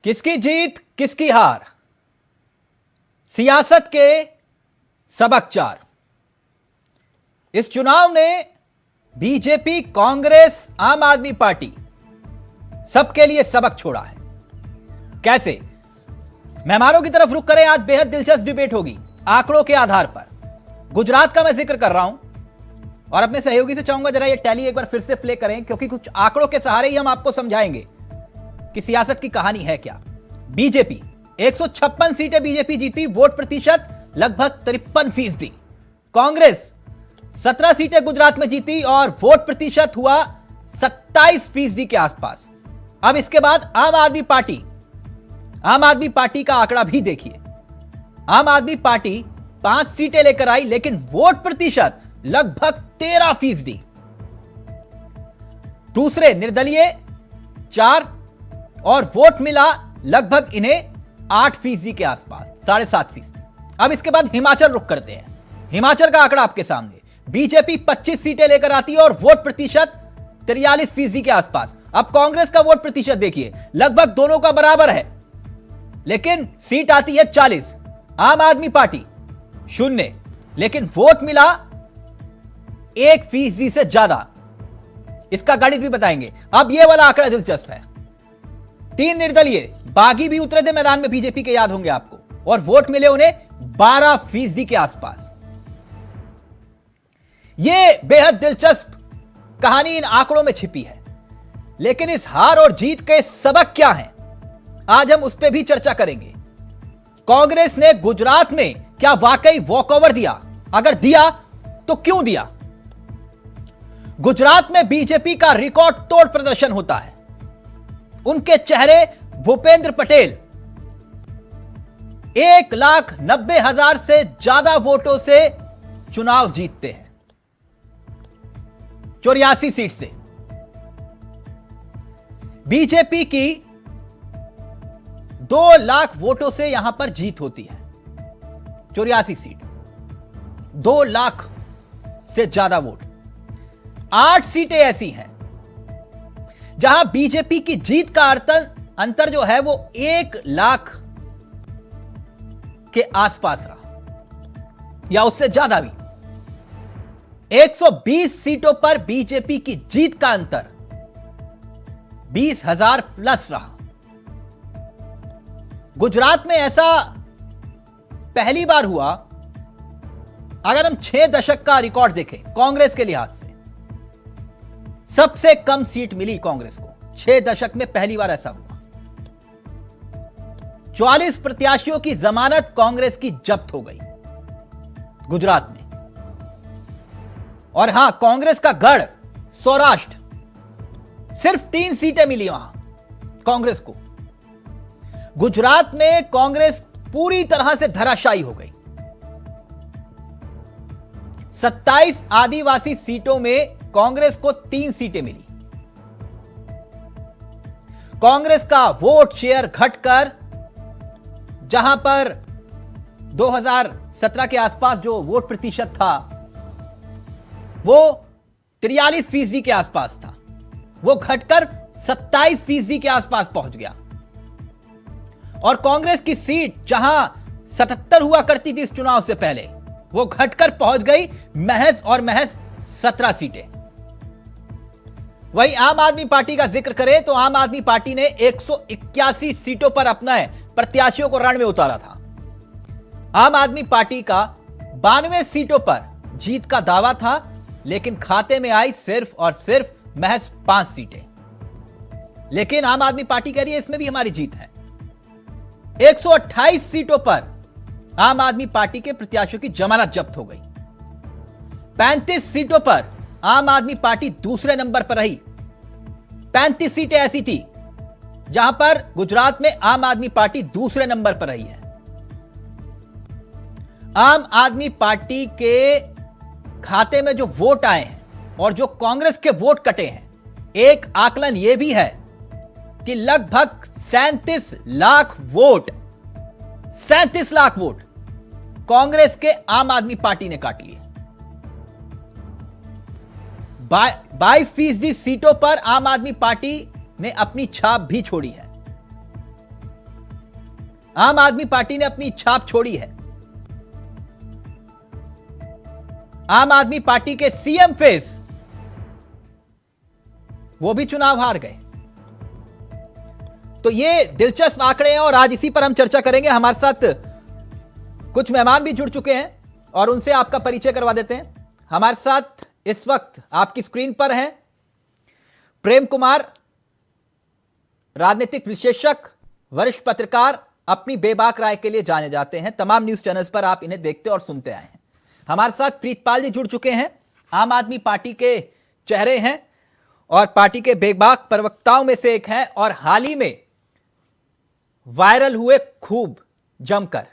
किसकी जीत किसकी हार, सियासत के सबक चार। इस चुनाव ने बीजेपी, कांग्रेस, आम आदमी पार्टी सबके लिए सबक छोड़ा है। कैसे? मेहमानों की तरफ रुक करें। आज बेहद दिलचस्प डिबेट होगी आंकड़ों के आधार पर। गुजरात का मैं जिक्र कर रहा हूं और अपने सहयोगी से चाहूंगा जरा ये टैली एक बार फिर से प्ले करें, क्योंकि कुछ आंकड़ों के सहारे ही हम आपको समझाएंगे कि सियासत की कहानी है क्या। बीजेपी 156 सीटें बीजेपी जीती, वोट प्रतिशत लगभग 53%। कांग्रेस 17 सीटें गुजरात में जीती और वोट प्रतिशत हुआ 27% के आसपास। अब इसके बाद आम आदमी पार्टी का आंकड़ा भी देखिए। आम आदमी पार्टी 5 सीटें लेकर आई, लेकिन वोट प्रतिशत लगभग 13%। दूसरे निर्दलीय 4 और वोट मिला लगभग इन्हें 8% के आसपास, 7.5%। अब इसके बाद हिमाचल रुक करते हैं। हिमाचल का आंकड़ा आपके सामने। बीजेपी 25 सीटें लेकर आती है और वोट प्रतिशत 43% के आसपास। अब कांग्रेस का वोट प्रतिशत देखिए, लगभग दोनों का बराबर है, लेकिन सीट आती है 40। आम आदमी पार्टी 0, लेकिन वोट मिला 1% से ज्यादा। इसका गणित भी बताएंगे। अब यह वाला आंकड़ा दिलचस्प है। 3 निर्दलीय, बागी भी उतरे थे मैदान में बीजेपी के, याद होंगे आपको, और वोट मिले उन्हें 12% के आसपास। यह बेहद दिलचस्प कहानी इन आंकड़ों में छिपी है, लेकिन इस हार और जीत के सबक क्या हैं, आज हम उस पर भी चर्चा करेंगे। कांग्रेस ने गुजरात में क्या वाकई वॉकओवर दिया? अगर दिया तो क्यों दिया? गुजरात में बीजेपी का रिकॉर्ड तोड़ प्रदर्शन होता है। उनके चेहरे भूपेंद्र पटेल 1,90,000 से ज्यादा वोटों से चुनाव जीतते हैं, 84 सीट से। बीजेपी की 2 लाख वोटों से यहां पर जीत होती है, 84 सीट, 2 लाख से ज्यादा वोट। 8 सीटें ऐसी हैं जहां बीजेपी की जीत का अंतर जो है वो 1 लाख के आसपास रहा या उससे ज्यादा भी। 120 सीटों पर बीजेपी की जीत का अंतर 20,000 प्लस रहा। गुजरात में ऐसा पहली बार हुआ। अगर हम 6 दशक का रिकॉर्ड देखें कांग्रेस के लिहाज से, सबसे कम सीट मिली कांग्रेस को। 6 दशक में पहली बार ऐसा हुआ। 44 प्रत्याशियों की जमानत कांग्रेस की जब्त हो गई गुजरात में। और हां, कांग्रेस का गढ़ सौराष्ट्र, सिर्फ 3 सीटें मिली वहां कांग्रेस को। गुजरात में कांग्रेस पूरी तरह से धराशायी हो गई। 27 आदिवासी सीटों में कांग्रेस को 3 सीटें मिली। कांग्रेस का वोट शेयर घटकर जहां पर 2017 के आसपास जो वोट प्रतिशत था वो 43% के आसपास था, वो घटकर 27% के आसपास पहुंच गया। और कांग्रेस की सीट जहां 77 हुआ करती थी इस चुनाव से पहले, वो घटकर पहुंच गई महज और महज 17 सीटें। वही आम आदमी पार्टी का जिक्र करें तो आम आदमी पार्टी ने 181 सीटों पर अपने प्रत्याशियों को रण में उतारा था। आम आदमी पार्टी का 92 सीटों पर जीत का दावा था, लेकिन खाते में आई सिर्फ और सिर्फ महज 5 सीटें। लेकिन आम आदमी पार्टी कह रही है इसमें भी हमारी जीत है। 128 सीटों पर आम आदमी पार्टी के प्रत्याशियों की जमानत जब्त हो गई। 35 सीटों पर आम आदमी पार्टी दूसरे नंबर पर रही। 35 सीटें ऐसी थी जहां पर गुजरात में आम आदमी पार्टी दूसरे नंबर पर रही है। आम आदमी पार्टी के खाते में जो वोट आए हैं और जो कांग्रेस के वोट कटे हैं, एक आकलन यह भी है कि लगभग 37 लाख वोट कांग्रेस के आम आदमी पार्टी ने काट लिए। 22% सीटों पर आम आदमी पार्टी ने अपनी छाप भी छोड़ी है। आम आदमी पार्टी ने अपनी छाप छोड़ी है। आम आदमी पार्टी के सीएम फेस वो भी चुनाव हार गए। तो ये दिलचस्प आंकड़े हैं और आज इसी पर हम चर्चा करेंगे। हमारे साथ कुछ मेहमान भी जुड़ चुके हैं और उनसे आपका परिचय करवा देते हैं। हमारे साथ इस वक्त आपकी स्क्रीन पर हैं प्रेम कुमार, राजनीतिक विश्लेषक, वरिष्ठ पत्रकार, अपनी बेबाक राय के लिए जाने जाते हैं। तमाम न्यूज चैनल्स पर आप इन्हें देखते और सुनते आए हैं। हमारे साथ प्रीतपाल जी जुड़ चुके हैं, आम आदमी पार्टी के चेहरे हैं और पार्टी के बेबाक प्रवक्ताओं में से एक हैं और हाल ही में वायरल हुए खूब जमकर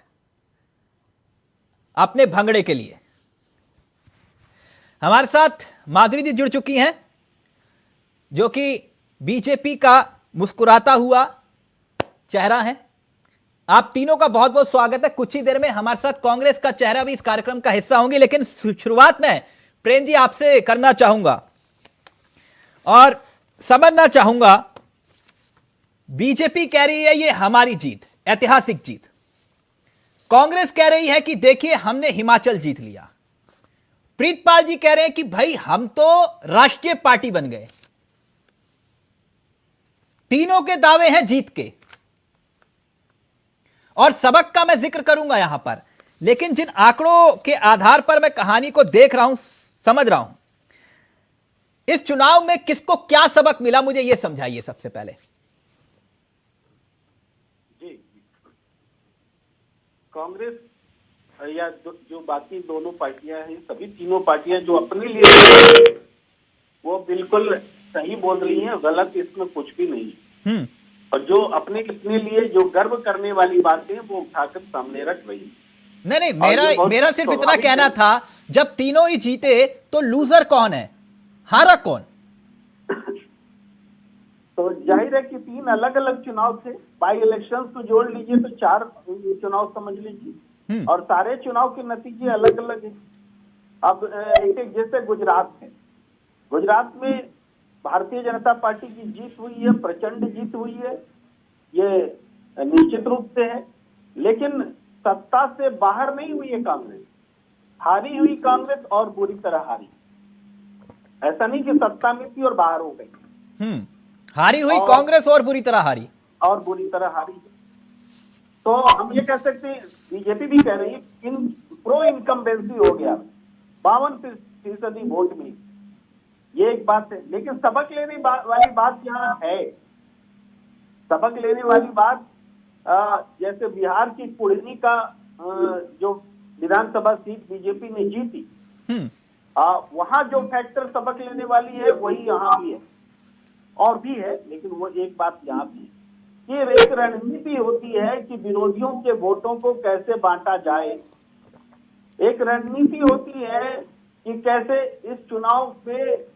अपने भंगड़े के लिए। हमारे साथ माधुरी जी जुड़ चुकी हैं जो कि बीजेपी का मुस्कुराता हुआ चेहरा है। आप तीनों का बहुत बहुत स्वागत है। कुछ ही देर में हमारे साथ कांग्रेस का चेहरा भी इस कार्यक्रम का हिस्सा होंगे, लेकिन शुरुआत में प्रेम जी आपसे करना चाहूंगा और समझना चाहूंगा। बीजेपी कह रही है ये हमारी जीत, ऐतिहासिक जीत। कांग्रेस कह रही है कि देखिए हमने हिमाचल जीत लिया। प्रीतपाल जी कह रहे हैं कि भाई हम तो राष्ट्रीय पार्टी बन गए। तीनों के दावे हैं जीत के और सबक का मैं जिक्र करूंगा यहां पर, लेकिन जिन आंकड़ों के आधार पर मैं कहानी को देख रहा हूं, समझ रहा हूं, इस चुनाव में किसको क्या सबक मिला, मुझे यह समझाइए सबसे पहले। जी, कांग्रेस या जो बाकी दोनों पार्टियां हैं, सभी तीनों पार्टियां जो अपने लिए वो बिल्कुल सही बोल रही हैं, गलत इसमें कुछ भी नहीं। और जो अपने लिए जो गर्व करने वाली बातें वो उठाकर सामने रख रही है। नहीं, मेरा सिर्फ इतना कहना था, जब तीनों ही जीते तो लूजर कौन है, हारा कौन? तो जाहिर है कि 3 अलग अलग चुनाव थे। बाई इलेक्शंस को जोड़ लीजिए तो 4 चुनाव समझ लीजिए, और सारे चुनाव के नतीजे अलग अलग हैं। अब एक जैसे गुजरात है, गुजरात में भारतीय जनता पार्टी की जीत हुई है, प्रचंड जीत हुई है, ये निश्चित रूप से है। लेकिन सत्ता से बाहर नहीं हुई है कांग्रेस, हारी हुई कांग्रेस और बुरी तरह हारी। ऐसा नहीं कि सत्ता में थी और बाहर हो गई। हारी हुई कांग्रेस और बुरी तरह हारी, तो हम ये कह सकते हैं, बीजेपी भी कह रही है प्रो इनकम्बेंसी हो गया, 52% वोट मिली, ये एक बात है। लेकिन सबक लेने वाली बात यहाँ है। सबक लेने वाली बात जैसे बिहार की कुढ़नी का जो विधानसभा सीट बीजेपी ने जीती, वहां जो फैक्टर सबक लेने वाली है वही यहाँ भी है, और भी है। लेकिन वो एक बात यहाँ भी है, ये एक रणनीति होती है कि विरोधियों के वोटों को कैसे बांटा जाए। एक रणनीति होती है कि कैसे इस चुनाव पे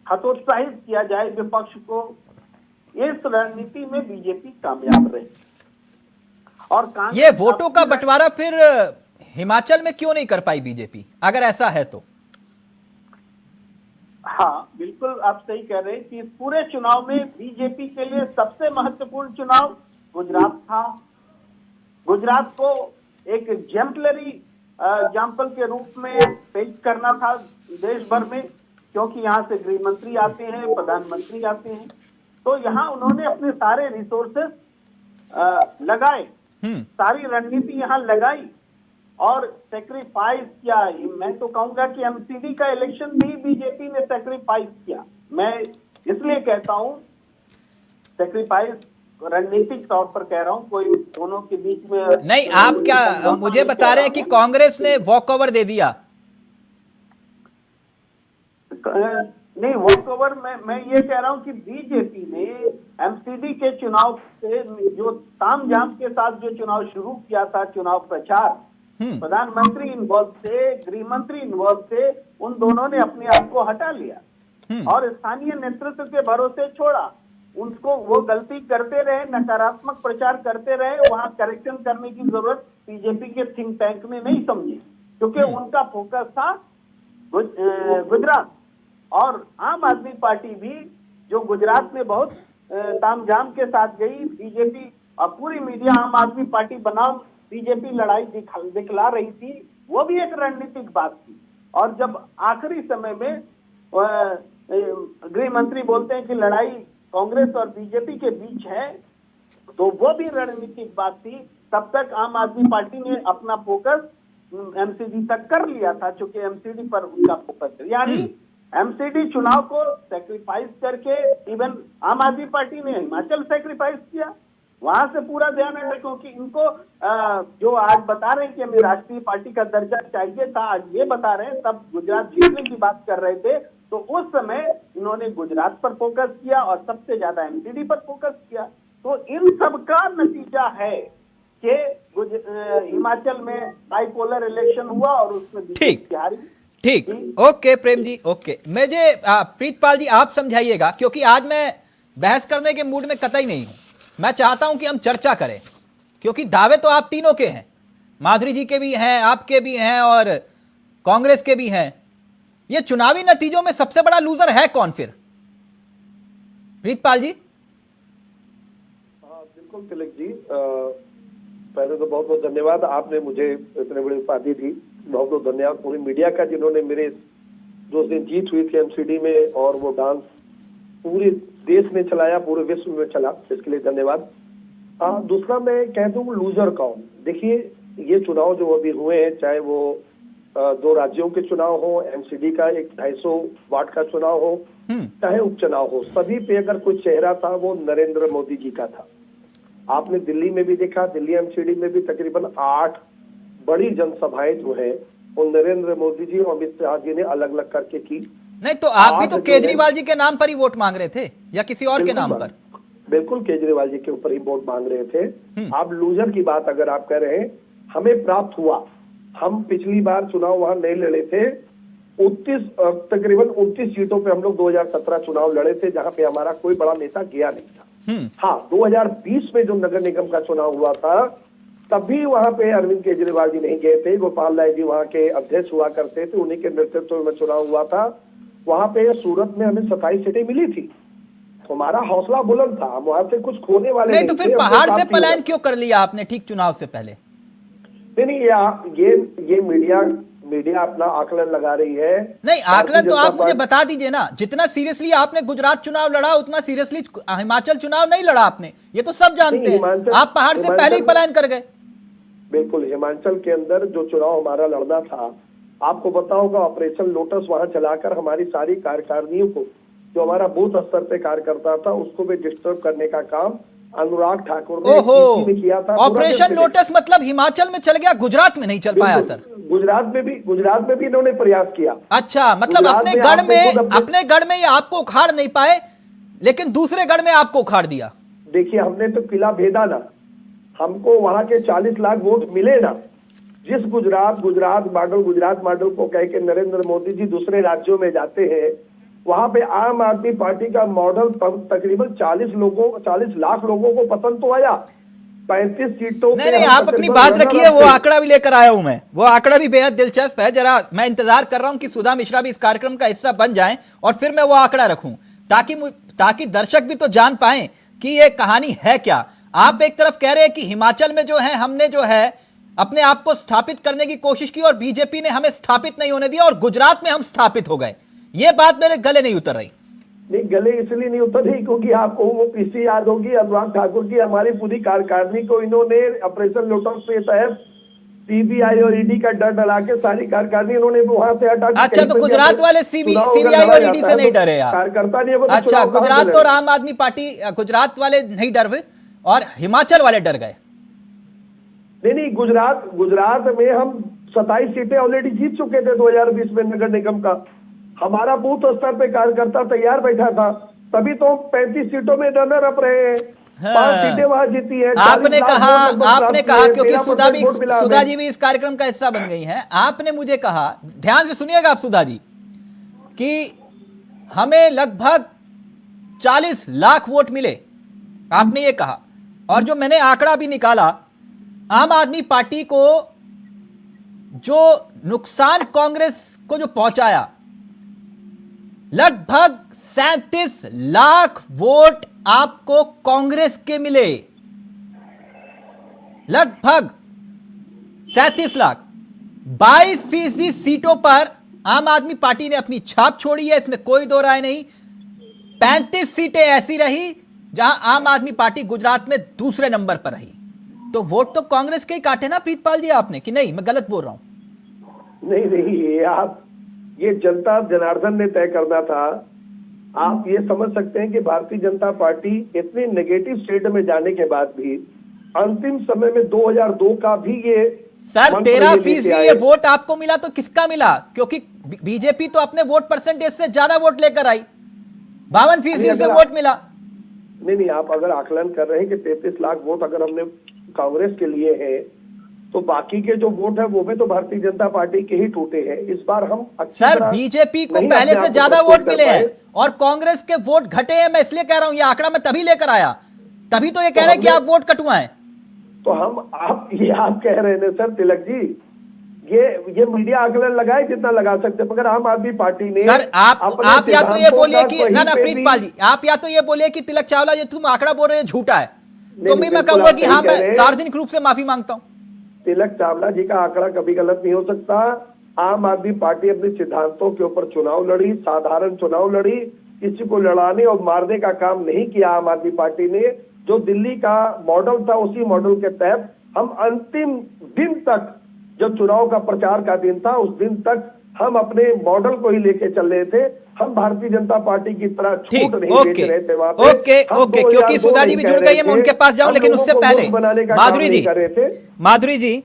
हतोत्साहित किया जाए विपक्ष को। इस रणनीति में बीजेपी कामयाब रही। और ये वोटों का बंटवारा फिर हिमाचल में क्यों नहीं कर पाई बीजेपी, अगर ऐसा है तो? हाँ, बिल्कुल आप सही कह रहे हैं कि पूरे चुनाव में बीजेपी के लिए सबसे महत्वपूर्ण चुनाव गुजरात था। गुजरात को एक एग्जाम्पलरी एग्जाम्पल के रूप में पेश करना था देश भर में, क्योंकि यहाँ से गृह मंत्री आते हैं, प्रधानमंत्री आते हैं। तो यहाँ उन्होंने अपने सारे रिसोर्सेस लगाए, सारी रणनीति यहाँ लगाई और सेक्रीफाइस किया। मैं तो कहूंगा कि एमसीडी का इलेक्शन भी बीजेपी ने सेक्रीफाइस किया। मैं इसलिए कहता हूं सेक्रीफाइस, रणनीतिक तौर पर कह रहा हूं, कोई दोनों के बीच में नहीं। आप क्या मुझे बता रहे हैं कि कांग्रेस ने वॉक ओवर दे दिया? नहीं, वॉक ओवर मैं ये कह रहा हूं कि बीजेपी ने एमसीडी के चुनाव से जो तामझाम के साथ जो चुनाव शुरू किया था, चुनाव प्रचार, प्रधानमंत्री इन्वॉल्व थे, गृह मंत्री इन्वॉल्व थे, उन दोनों ने अपने आप को हटा लिया और स्थानीय नेतृत्व के भरोसे छोड़ा। उनको वो गलती करते रहे, नकारात्मक प्रचार करते रहे, वहां करेक्शन करने की जरूरत बीजेपी के थिंक टैंक ने नहीं समझी, क्योंकि उनका फोकस था गुजरात। और आम आदमी पार्टी भी जो गुजरात में बहुत तामझाम के साथ गई, बीजेपी और पूरी मीडिया आम आदमी पार्टी बनाम बीजेपी लड़ाई दिखला रही थी, वो भी एक रणनीतिक बात थी। और जब आखिरी समय में गृह मंत्री बोलते हैं कि लड़ाई कांग्रेस और बीजेपी के बीच है, तो वो भी रणनीतिक बात थी। तब तक आम आदमी पार्टी ने अपना फोकस एमसीडी तक कर लिया था, चूंकि एमसीडी पर उनका फोकस है। यानी एमसीडी चुनाव को सैक्रिफाइस करके, इवन आम आदमी पार्टी ने हिमाचल सैक्रिफाइस किया, वहां से पूरा ध्यान है। क्योंकि इनको जो आज बता रहे हैं कि हमें राष्ट्रीय पार्टी का दर्जा चाहिए था, आज ये बता रहे हैं, तब गुजरात जीतने की बात कर रहे थे, तो उस समय इन्होंने गुजरात पर फोकस किया और सबसे ज्यादा एमसीडी पर फोकस किया। तो इन सब का नतीजा है कि हिमाचल में बाइपोलर इलेक्शन हुआ और उसमें बीजेपी हारी। ठीक, ओके प्रेम जी, ओके। मुझे प्रीतपाल जी आप समझाइएगा, क्योंकि आज मैं बहस करने के मूड में कतई नहीं हूं। मैं चाहता हूं कि हम चर्चा करें, क्योंकि दावे तो आप तीनों के हैं, माधुरी जी के भी हैं, आपके भी हैं और कांग्रेस के भी हैं। ये चुनावी नतीजों में सबसे बड़ा लूजर है कौन फिर, प्रीतपाल जी? हाँ बिल्कुल तिलक जी, पहले तो बहुत बहुत धन्यवाद, आपने मुझे इतने बड़ी उपाधि दी। बहुत बहुत धन्यवाद पूरी मीडिया का, जिन्होंने मेरे जो दिन जीत हुई थी एमसीडी में और वो डांस पूरे देश में चलाया, पूरे विश्व में चला, इसके लिए धन्यवाद। दूसरा मैं कह दूं लूजर कौन। देखिए ये चुनाव जो अभी हुए हैं, चाहे वो 2 राज्यों के चुनाव हो, एमसीडी का एक 250 वाट का चुनाव हो, चाहे उपचुनाव हो, सभी पे अगर कोई चेहरा था वो नरेंद्र मोदी जी का था। आपने दिल्ली में भी देखा, दिल्ली एमसीडी में भी तकरीबन 8 बड़ी जनसभाएं जो है वो नरेंद्र मोदी जी और अमित शाह जी ने अलग अलग करके की। नहीं तो आप भी तो केजरीवाल जी के नाम पर ही वोट मांग रहे थे या किसी और के नाम पर? बिल्कुल केजरीवाल जी के ऊपर ही वोट मांग रहे थे। आप लूजर की बात अगर आप कह रहे हैं, हमें प्राप्त हुआ। हम पिछली बार चुनाव वहां नहीं लड़े थे, तकरीबन 29 सीटों पे हम लोग 2017 चुनाव लड़े थे, जहां पे हमारा कोई बड़ा नेता गया नहीं था। हाँ 2020 में जो नगर निगम का चुनाव हुआ था, तब भी वहां पे अरविंद केजरीवाल जी नहीं गए थे, गोपाल राय जी वहां के अध्यक्ष हुआ करते थे, उन्हीं के नेतृत्व में चुनाव हुआ था। वहां पे सूरत में हमें 27 सीटें मिली थी, हमारा हौसला बुलंद था, हम वहां से कुछ खोने वाले नहीं। तो फिर पहाड़ से पलायन क्यों कर लिया आपने ठीक चुनाव से पहले? नहीं, ये मीडिया अपना आकलन लगा रही है। नहीं, आकलन तो आप मुझे बता दीजिए ना। जितना सीरियसली आपने गुजरात चुनाव लड़ा, उतना सीरियसली हिमाचल चुनाव नहीं लड़ा आपने, ये तो सब जानते हैं। आप पहाड़ से पहले ही पलायन कर गए। बिल्कुल, हिमाचल के अंदर जो चुनाव हमारा लड़ना था, आपको पता होगा ऑपरेशन लोटस वहां चलाकर हमारी सारी कार्यकारिणियों को, जो हमारा बूथ स्तर पे कार्य करता था, उसको भी डिस्टर्ब करने का काम अनुराग ठाकुर ने किया था। ऑपरेशन लोटस मतलब हिमाचल में चल गया, गुजरात में नहीं चल पाया सर? गुजरात में भी इन्होंने प्रयास किया। अच्छा, मतलब अपने गढ़ में ये आपको उखाड़ नहीं पाए, लेकिन दूसरे गढ़ में आपको उखाड़ दिया। देखिए हमने तो किला भेदा ना, हमको वहां के 40 लाख वोट मिले ना। जिस गुजरात मॉडल को कह के नरेंद्र मोदी जी दूसरे राज्यों में जाते हैं, वहां पे आम आदमी पार्टी का मॉडल तकरीबन 40 लाख लोगों को पसंद तो आया। 35 सीटों नहीं, आप अपनी बात रखिए, वो आंकड़ा भी लेकर आया हूं मैं, वो आंकड़ा भी बेहद दिलचस्प है। जरा मैं इंतजार कर रहा हूं कि सुधा मिश्रा भी इस कार्यक्रम का हिस्सा बन जाएं और फिर मैं वो आंकड़ा रखूं, ताकि दर्शक भी तो जान पाएं कि ये कहानी है क्या। आप एक तरफ कह रहे हैं कि हिमाचल में जो है हमने जो है अपने आप को स्थापित करने की कोशिश की और बीजेपी ने हमें स्थापित नहीं होने दिया, और गुजरात में हम स्थापित हो गए। ये बात मेरे गले नहीं उतर रही। नहीं, गले इसलिए नहीं उतर रही क्योंकि आपको वो पीसी याद होगी, अनुराग ठाकुर की हमारी पूरी कार्यकारिणी को इन्होंने ऑपरेशन लोटस के तहत सीबीआई और ईडी का डर डरा के सारी कार्यकारिणी इन्होंने वहां से हटा दी। अच्छा, तो गुजरात वाले सीबीआई और ईडी से नहीं डरे आप? कार्यकर्ता नहीं। अच्छा, गुजरात और आम आदमी पार्टी, गुजरात वाले नहीं डर हुए और हिमाचल वाले डर गए? नहीं, गुजरात में हम 27 सीटें ऑलरेडी जीत चुके थे 2020 में नगर निगम का। हमारा बूथ स्तर पे कार्यकर्ता तैयार बैठा था, तभी तो 35 सीटों में रनर अप रहे हैं। 5 सीटें वहां जीती है। आपने कहा क्योंकि सुधा जी भी इस कार्यक्रम का हिस्सा बन गई हैं, आपने मुझे कहा, ध्यान से सुनिएगा आप सुधा जी, कि हमें लगभग 40 लाख वोट मिले, आपने ये कहा। और जो मैंने आंकड़ा भी निकाला, आम आदमी पार्टी को जो नुकसान कांग्रेस को जो पहुंचाया, लगभग 37 लाख वोट आपको कांग्रेस के मिले। लगभग 37 लाख, 22% सीटों पर आम आदमी पार्टी ने अपनी छाप छोड़ी है, इसमें कोई दो राय नहीं। 35 सीटें ऐसी रही जहां आम आदमी पार्टी गुजरात में दूसरे नंबर पर रही। तो वोट तो कांग्रेस के ही काटे ना प्रीतपाल जी आपने, कि नहीं? मैं गलत बोल रहा हूं? नहीं, ये जनता जनार्दन ने तय करना था। आप ये समझ सकते हैं कि भारतीय जनता पार्टी इतनी नेगेटिव स्टेट में जाने के बाद भी अंतिम समय में 2002 का भी ये सर 13% ये वोट आपको मिला तो किसका मिला? क्योंकि बीजेपी तो अपने वोट परसेंटेज से ज्यादा वोट लेकर आई, 52% से वोट मिला। नहीं, आप अगर आकलन कर रहे हैं कि 33 लाख वोट अगर हमने कांग्रेस के लिए है, तो बाकी के जो वोट है वो भी तो भारतीय जनता पार्टी के ही टूटे हैं। इस बार हम सर बीजेपी को पहले से ज्यादा वोट मिले हैं और कांग्रेस के वोट घटे हैं। मैं इसलिए कह रहा हूं, ये आंकड़ा मैं तभी लेकर आया, तभी तो ये कह रहे हैं कि आप वोट कटवाएं। तो आप कह रहे हैं सर तिलक जी, ये मीडिया आकलन लगाए जितना लगा सकते, मगर आम आदमी पार्टी ने सर आप या तो ये बोलिए कि ना प्रीतपाल जी, आप या तो ये बोलिए कि तिलक चावला ये तुम आंकड़ा बोल रहे हैं झूठा है, तो मैं कहूंगा कि हाँ, मैं सार्वजनिक रूप से माफी मांगता हूं। तिलक चावला जी का आंकड़ा कभी गलत नहीं हो सकता। आम आदमी पार्टी अपने सिद्धांतों के ऊपर चुनाव लड़ी, साधारण चुनाव लड़ी, किसी को लड़ाने और मारने का काम नहीं किया। आम आदमी पार्टी ने जो दिल्ली का मॉडल था, उसी मॉडल के तहत हम अंतिम दिन तक, जब चुनाव का प्रचार का दिन था, उस दिन तक हम अपने मॉडल को ही लेके चल रहे थे। हम भारतीय जनता पार्टी की तरह छूट नहीं बेच रहे थे वहां पे। ओके, क्योंकि सुधा जी भी जुड़ गई है, मैं उनके पास जाऊं, लेकिन उससे पहले माधुरी जी,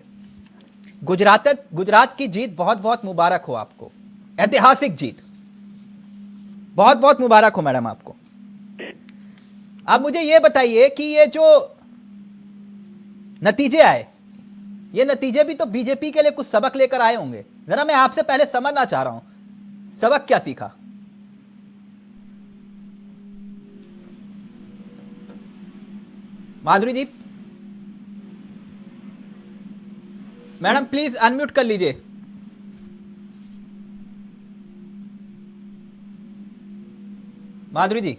गुजरात की जीत बहुत बहुत मुबारक हो आपको, ऐतिहासिक जीत, बहुत बहुत मुबारक हो मैडम आपको। अब मुझे यह बताइए कि ये जो नतीजे आए, ये नतीजे भी तो बीजेपी के लिए कुछ सबक लेकर आए होंगे। जरा मैं आपसे पहले समझना चाह रहा हूं, सबक क्या सीखा? माधुरी जी, मैडम प्लीज अनम्यूट कर लीजिए। माधुरी जी,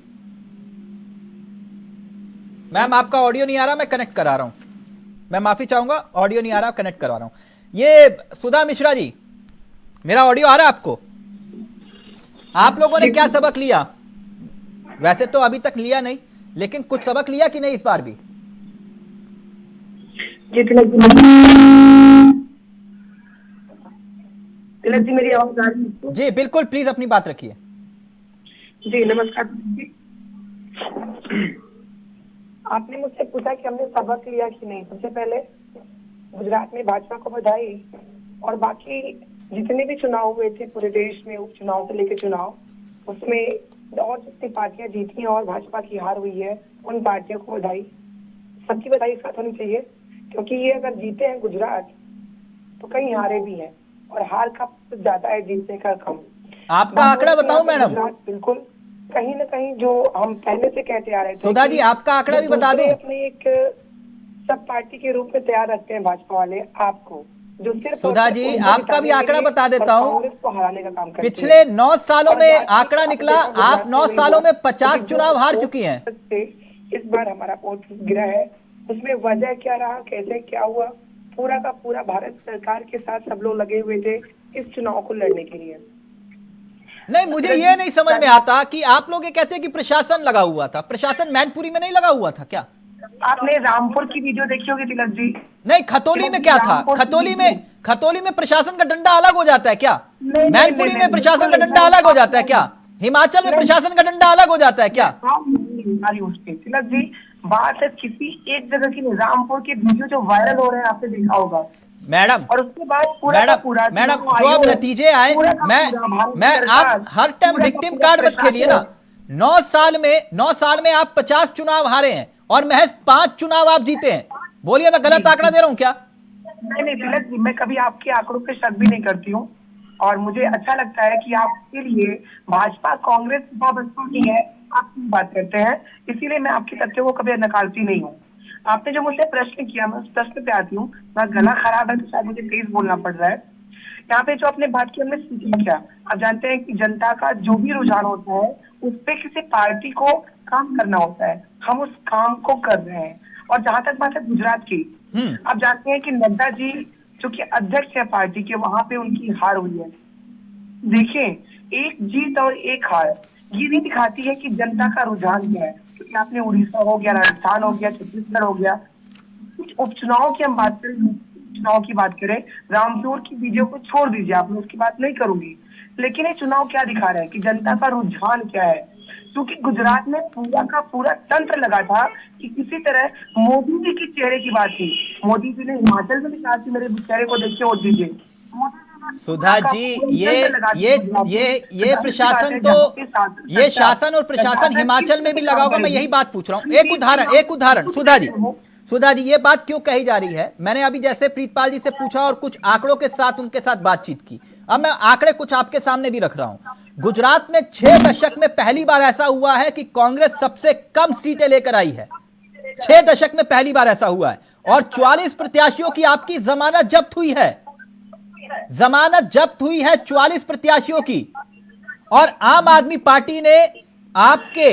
मैम आपका ऑडियो नहीं आ रहा, मैं कनेक्ट करा रहा हूं। मैं माफी चाहूंगा, ऑडियो नहीं आ रहा, कनेक्ट करवा रहा हूं। ये सुधा मिश्रा जी, मेरा ऑडियो आ रहा है आपको? आप लोगों ने क्या सबक लिया? वैसे तो अभी तक लिया नहीं, लेकिन कुछ सबक लिया कि नहीं इस बार भी? तिलक जी मेरी आवाज आ रही है? जी बिल्कुल, प्लीज अपनी बात रखिए। जी नमस्कार। आपने मुझसे पूछा कि हमने सबक लिया कि नहीं। सबसे पहले गुजरात में भाजपा को बधाई, और बाकी जितने भी चुनाव हुए थे पूरे देश में, उपचुनाव से लेकर चुनाव, उसमें और जितनी पार्टियां जीती हैं और भाजपा की हार हुई है, उन पार्टियों को बधाई, सबकी बधाई एक साथ होनी चाहिए। क्योंकि ये अगर जीते हैं गुजरात तो कहीं हारे भी हैं, और हार का ज्यादा है, जीतने का कम। आपका आंकड़ा बताओ मैडम। बिल्कुल, कहीं ना कहीं जो हम पहले से कहते आ रहे थे। सुधा जी आपका आंकड़ा भी बता दो। अपने एक सब पार्टी के रूप में तैयार रखते हैं भाजपा वाले आपको, जो सिर्फ सुधा जी आपका भी आंकड़ा बता देता हूँ। कांग्रेस को हराने का काम करते हैं। पिछले 9 सालों में आंकड़ा निकला, आप 9 सालों में 50 चुनाव हार चुकी हैं। इस बार हमारा वोट गिरा है, उसमें वजह क्या रहा, कैसे क्या हुआ, पूरा का पूरा भारत सरकार के साथ सब लोग लगे हुए थे इस चुनाव को लड़ने के लिए। नहीं, मुझे ये नहीं समझ में आता कि आप लोग ये कहते हैं कि प्रशासन लगा हुआ था। प्रशासन मैनपुरी में नहीं लगा हुआ था क्या? आपने रामपुर की वीडियो देखी होगी तिलक जी। नहीं, खतौली में क्या था? खतौली में प्रशासन का डंडा अलग हो जाता है क्या? मैनपुरी में प्रशासन का डंडा अलग हो जाता है क्या? हिमाचल में प्रशासन का डंडा अलग हो जाता है क्या? तिलक जी बात है किसी एक जगह की, रामपुर के वीडियो जो वायरल हो रहे हैं आपने देखा होगा मैडम। और उसके बाद पूरा मैडम जो अब नतीजे आए, मैं आप हर टाइम विक्टिम कार्ड मत खेलिए ना। 9 साल में आप 50 चुनाव हारे हैं और महज 5 चुनाव आप जीते हैं। बोलिए, मैं गलत आंकड़ा दे रहा हूं क्या? नहीं तिलक जी, मैं कभी आपके आंकड़ों पे शक भी नहीं करती हूँ, और मुझे अच्छा लगता है कि आपके लिए भाजपा कांग्रेस बसपा की है, आप बात करते हैं, इसीलिए मैं आपके तथ्यों को कभी नकारती नहीं हूँ। आपने जो मुझसे प्रश्न किया, मैं उस प्रश्न पे आती हूँ। मैं गला खराब है तो शायद मुझे तेज बोलना पड़ रहा है। यहाँ पे जो आपने बात की, हमने सीखा क्या? आप जानते हैं कि जनता का जो भी रुझान होता है उस पे किसी पार्टी को काम करना होता है, हम उस काम को कर रहे हैं। और जहां तक बात है गुजरात की, आप जानते हैं कि नड्डा जी जो कि अध्यक्ष है पार्टी के, वहां पे उनकी हार हुई है। देखिए, एक जीत और एक हार ये नहीं दिखाती है कि जनता का रुझान क्या है, क्योंकि आपने उड़ीसा हो गया, राजस्थान हो गया, छत्तीसगढ़ हो गया, कुछ उपचुनाव की हम बात करें, चुनाव की बात करें, रामपुर की वीडियो को छोड़ दीजिए आप, मैं उसकी बात नहीं करूंगी, लेकिन ये चुनाव क्या दिखा रहा है कि जनता का रुझान क्या है। क्योंकि गुजरात में पूरा का पूरा तंत्र लगा था कि किसी तरह मोदी जी के चेहरे की बात थी। मोदी जी ने हिमाचल में भी कहा कि मेरे चेहरे को देखिए वोट दीजिए। सुधा जी, ये प्रशासन तो, ये शासन और प्रशासन हिमाचल में भी लगा होगा, मैं यही बात पूछ रहा हूँ। एक उदाहरण सुधा जी, ये बात क्यों कही जा रही है? मैंने अभी जैसे प्रीतपाल जी से पूछा और कुछ आंकड़ों के साथ उनके साथ बातचीत की, अब मैं आंकड़े कुछ आपके सामने भी रख रहा हूं। गुजरात में 6 दशक में पहली बार ऐसा हुआ है कि कांग्रेस सबसे कम सीटें लेकर आई है। 6 दशक में पहली बार ऐसा हुआ है। और 44 प्रत्याशियों की आपकी जमानत जब्त हुई है, 44 प्रत्याशियों की। और आम आदमी पार्टी ने आपके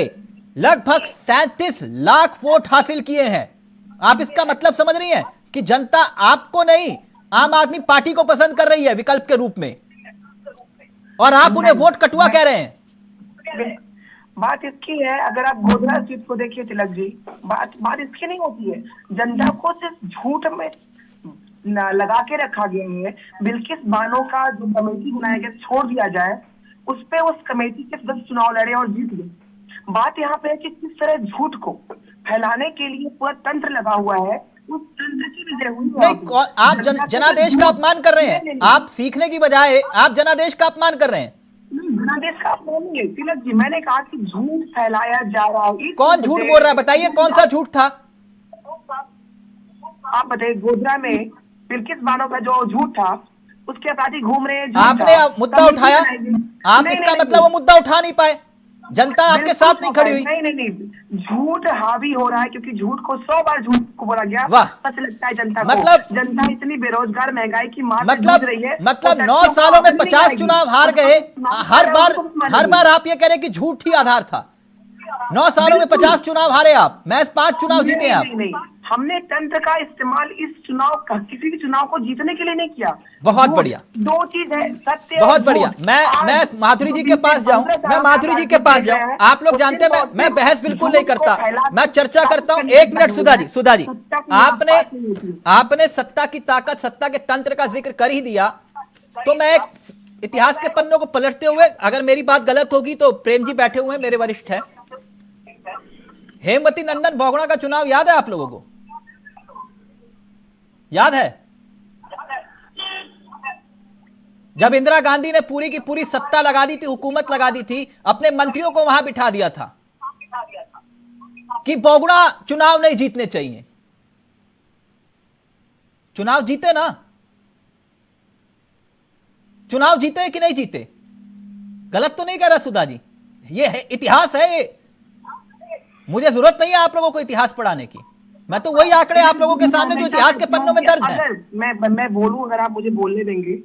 लगभग 37 लाख वोट हासिल किए हैं। आप इसका मतलब समझ रही हैं कि जनता आपको नहीं, आम आदमी पार्टी को पसंद कर रही है विकल्प के रूप में, और आप उन्हें वोट कटुआ कह रहे हैं। बात इसकी है, अगर आप गोधरा सीट को देखिए तिलक जी, बात इसकी नहीं होती है। जनता को सिर्फ झूठ में लगा के रखा गया है। बिल्किस बानो का जो कमेटी बनाया गया छोड़ दिया जाए, उस पे उस कमेटी के सदस्य चुनाव लड़े और जीत गए। बात यहाँ पे है कि किस तरह झूठ को फैलाने के लिए पूरा तंत्र लगा हुआ है, उस तंत्र की विजय हुई है। नहीं, आप जनादेश का अपमान कर रहे हैं। आप सीखने की बजाय आप जनादेश का अपमान कर रहे हैं। जनादेश का अपमान नहीं है तिलक जी, मैंने कहा कि झूठ फैलाया जा रहा है। कौन झूठ बोल रहा है? बताइए कौन सा झूठ था? आप बताइए, गोधरा में बिल्किस बानो का जो झूठ था, उसके अपराधी घूम रहे हैं। आपने मुद्दा उठाया, आप इसका मतलब वो मुद्दा उठा नहीं पाए, जनता आपके साथ नहीं खड़ी हुई। नहीं, झूठ हावी हो रहा है, क्योंकि झूठ को 100 बार झूठ को बोला गया। वाह, पता लगता है जनता को। मतलब जनता इतनी बेरोजगार, महंगाई की मार रही है। मतलब 9 सालों में 50 चुनाव हार गए। हर बार आप ये कह रहे हैं कि झूठ ही आधार था। 9 सालों में 50 चुनाव हारे आप, महज 5 चुनाव जीते आप। नहीं, हमने तंत्र का इस्तेमाल इस चुनाव का किसी भी चुनाव को जीतने के लिए नहीं किया। बहुत बढ़िया, 2 चीज है, सत्य। बहुत बढ़िया। मैं माधुरी जी के पास जाऊं, आप लोग जानते हैं मैं बहस बिल्कुल नहीं करता, मैं चर्चा करता हूं। 1 मिनट सुधा जी, आपने सत्ता की ताकत, सत्ता के तंत्र का जिक्र कर ही दिया, तो मैं इतिहास के पन्नों को पलटते हुए, अगर मेरी बात गलत होगी तो प्रेम जी बैठे हुए हैं, मेरे वरिष्ठ हैं। हेमवती नंदन बहुगुणा का चुनाव याद है आप लोगों को? याद है? जब इंदिरा गांधी ने पूरी की पूरी सत्ता लगा दी थी, हुकूमत लगा दी थी, अपने मंत्रियों को वहां बिठा दिया था कि बहुगुणा चुनाव नहीं जीतने चाहिए। चुनाव जीते ना? चुनाव जीते कि नहीं जीते? गलत तो नहीं कह रहा सुधा जी? ये है इतिहास है। ये मुझे जरूरत नहीं है आप लोगों को इतिहास पढ़ाने की, मैं तो वही आंकड़े आप लोगों के सामने जो इतिहास के पन्नों में दर्ज है। अगर मैं बोलूं, अगर आप मुझे बोलने देंगे,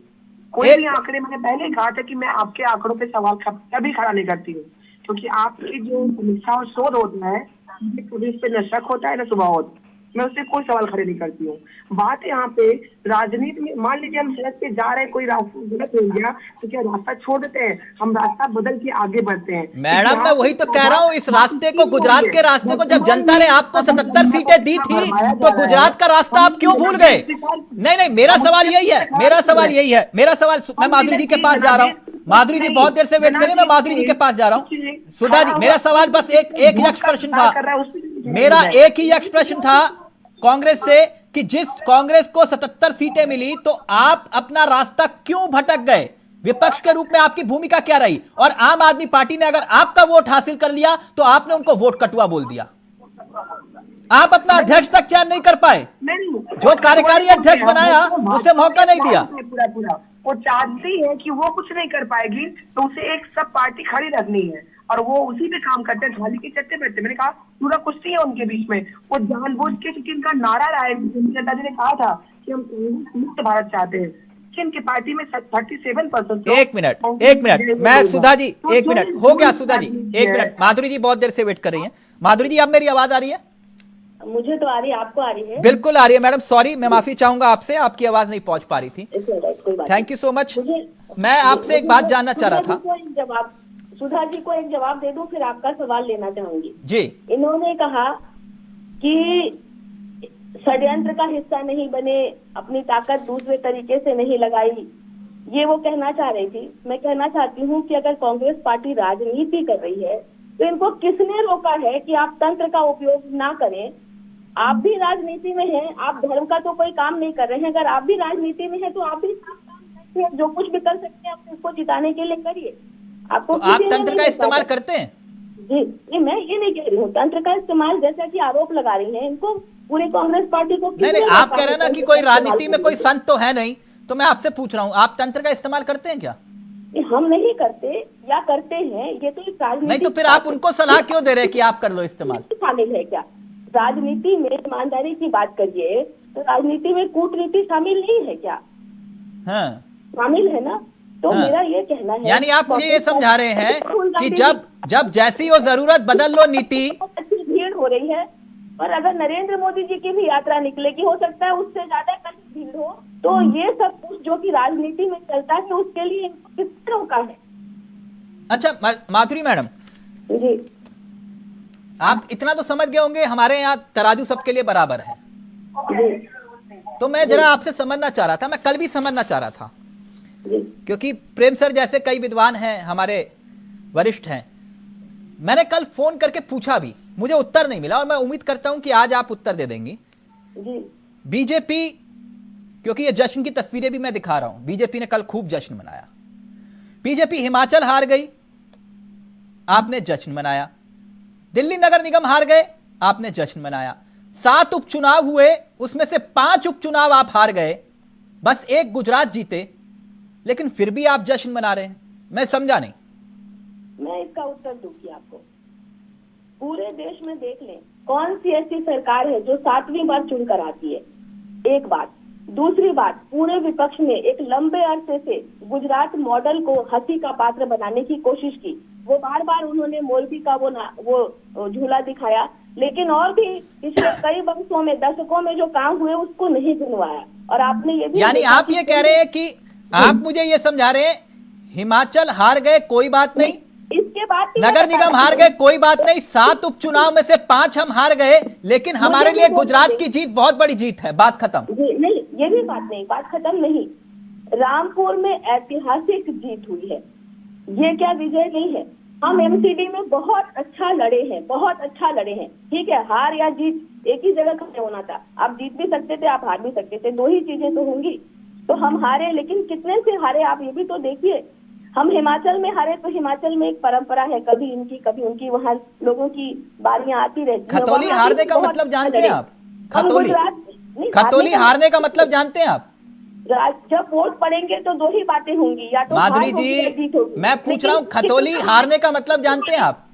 कोई भी आंकड़े, मैंने पहले ही कहा था कि मैं आपके आंकड़ों पे सवाल कभी खड़ा नहीं करती हूँ, क्योंकि आपकी जो समीक्षा और शोध होता है, कभी इस पे न शक होता है न सुबह होता, मैं उससे कोई सवाल खड़े नहीं करती हूँ। बात यहाँ पे राजनीति में, मान लीजिए हम सड़क पे जा रहे हैं, कोई रास्ता गलत हो गया तो क्या रास्ता छोड़ देते हैं? हम रास्ता बदल के आगे बढ़ते हैं। मैडम, मैं वही तो कह रहा हूँ, इस रास्ते को, गुजरात के रास्ते को जब जनता ने आपको 77 सीटें दी थी, तो गुजरात का रास्ता आप क्यों भूल गए? नहीं, मेरा सवाल यही है, मैं माधुरी जी के पास जा रहा हूँ। माधुरी जी बहुत देर से वेट करें, मैं माधुरी जी के पास जा रहा हूँ। सुधा जी, मेरा सवाल बस एक ही एक्सप्रेशन था, मेरा एक ही एक्सप्रेशन था कांग्रेस से कि जिस कांग्रेस को 77 सीटें मिली, तो आप अपना रास्ता क्यों भटक गए? विपक्ष के रूप में आपकी भूमिका क्या रही? और आम आदमी पार्टी ने अगर आपका वोट हासिल कर लिया तो आपने उनको वोट कटुआ बोल दिया। आप अपना अध्यक्ष तक चयन नहीं कर पाए, जो कार्यकारी अध्यक्ष बनाया उसे मौका नहीं दिया। वो चाहती है कि वो कुछ नहीं कर पाएगी, तो उसे एक सब पार्टी खड़ी रखनी है, और वो उसी पे काम करते हैं, थाली के चट्टे बैठते। मैंने कहा पूरा कुछ नहीं है उनके बीच में, वो जानबूझ के, क्योंकि इनका नारा रहा है, जनता जी ने कहा था कि हम मुक्त भारत चाहते हैं, कि इनकी पार्टी में 37%। एक मिनट, मैं सुधा जी, 1 मिनट हो गया। सुधा जी 1 मिनट, माधुरी जी बहुत देर से वेट कर रही हैं। माधुरी जी, अब मेरी आवाज आ रही है? मुझे तो आ रही है, आपको आ रही है? बिल्कुल आ रही है मैडम, सॉरी, मैं माफी चाहूंगा आपसे, आपकी आवाज नहीं पहुंच पा रही थी। कोई बात थैंक यू सो मच। मुझे मैं आपसे एक बात जानना चाह रहा था। सुधा जी को एक जवाब दे दूं, फिर आपका सवाल लेना चाहूंगी जी। इन्होंने कहा कि षड्यंत्र का हिस्सा नहीं बने, अपनी ताकत दूसरे तरीके से नहीं लगाई, ये वो कहना चाह रही थी। मैं कहना चाहती हूँ कि अगर कांग्रेस पार्टी राजनीति कर रही है तो इनको किसने रोका है कि आप तंत्र का उपयोग ना करें? आप भी राजनीति में हैं, आप धर्म का तो कोई काम नहीं कर रहे हैं। अगर आप भी राजनीति में हैं तो आप भी जो कुछ भी कर सकते हैं आप उसको जिताने के लिए करिए। आपको तो आप तंत्र का इस्तेमाल करते हैं? जी, मैं ये नहीं कह रही हूँ तंत्र का इस्तेमाल, जैसा कि आरोप लगा रही हैं इनको पूरी कांग्रेस पार्टी को। नहीं, आप कह रहे हैं ना कि कोई राजनीति में कोई संत तो है नहीं, तो मैं आपसे पूछ रहा हूँ आप तंत्र का इस्तेमाल करते हैं क्या? हम नहीं करते या करते हैं, ये तो एक राजनीति। नहीं तो फिर आप उनको सलाह क्यों दे रहे हैं कि आप कर लो इस्तेमाल? शामिल है क्या? राजनीति में ईमानदारी की बात करिए तो राजनीति में कूटनीति शामिल नहीं है क्या? हाँ, शामिल है ना। तो हाँ। मेरा ये कहना है, यानी आप मुझे ये समझा रहे हैं कि जब जैसी हो जरूरत बदल लो नीति। अच्छी भीड़ हो रही है, पर अगर नरेंद्र मोदी जी की भी यात्रा निकलेगी, हो सकता है उससे ज्यादा कहीं भीड़ हो। तो ये सब कुछ जो कि राजनीति में चलता है उसके लिए इनको किसने रोका है? अच्छा माधुरी मैडम जी, आप इतना तो समझ गए होंगे हमारे यहाँ तराजू सबके लिए बराबर है। तो मैं जरा आपसे समझना चाह रहा था, मैं कल भी समझना चाह रहा था, क्योंकि प्रेम सर जैसे कई विद्वान हैं हमारे वरिष्ठ हैं, मैंने कल फोन करके पूछा भी, मुझे उत्तर नहीं मिला और मैं उम्मीद करता हूं कि आज आप उत्तर दे देंगी। बीजेपी, क्योंकि ये जश्न की तस्वीरें भी मैं दिखा रहा हूं, बीजेपी ने कल खूब जश्न मनाया। बीजेपी हिमाचल हार गई, आपने जश्न मनाया। दिल्ली नगर निगम हार गए, आपने जश्न मनाया। 7 उपचुनाव हुए, उसमें से 5 उपचुनाव आप हार गए, बस एक गुजरात जीते, लेकिन फिर भी आप जश्न मना रहे हैं। मैं समझा नहीं। मैं इसका उत्तर दूंगी आपको। पूरे देश में देख लें कौन सी ऐसी सरकार है जो 7वीं बार चुनकर आती है, एक बात। दूसरी बात, पूरे विपक्ष ने एक लंबे अरसे से गुजरात मॉडल को हंसी का पात्र बनाने की कोशिश की। वो बार बार उन्होंने मौलवी का वो झूला दिखाया, लेकिन और भी पिछले कई वर्षों में, दशकों में जो काम हुए उसको नहीं गिनवाया। और आपने ये भी, यानी आप ये कह रहे हैं कि आप मुझे ये समझा रहे हैं हिमाचल हार गए कोई बात नहीं, इसके बाद नगर निगम हार गए कोई बात नहीं, 7 उपचुनाव में से 5 हम हार गए, लेकिन हमारे लिए गुजरात की जीत बहुत बड़ी जीत है, बात खत्म। नहीं, ये भी बात नहीं, बात खत्म नहीं। रामपुर में ऐतिहासिक जीत हुई है, ये क्या विजय नहीं है? हम एमसीडी में बहुत अच्छा लड़े हैं, बहुत अच्छा लड़े हैं। ठीक है, हार या जीत एक ही जगह खड़े होना था। आप जीत भी सकते थे, आप हार भी सकते थे, 2 ही चीजें तो होंगी। तो हम हारे, लेकिन कितने से हारे आप ये भी तो देखिए। हम हिमाचल में हारे तो हिमाचल में एक परंपरा है, कभी इनकी कभी उनकी, वहाँ लोगों की बारियां आती रहती हैं। खतौली हारने का मतलब जानते हैं आप? खतौली हारने का मतलब जानते हैं आप? जब वोट पड़ेंगे तो 2 ही बातें होंगी, या तो माधुरी जी, मैं पूछ रहा हूँ खतौली हारने का मतलब जानते हैं आप?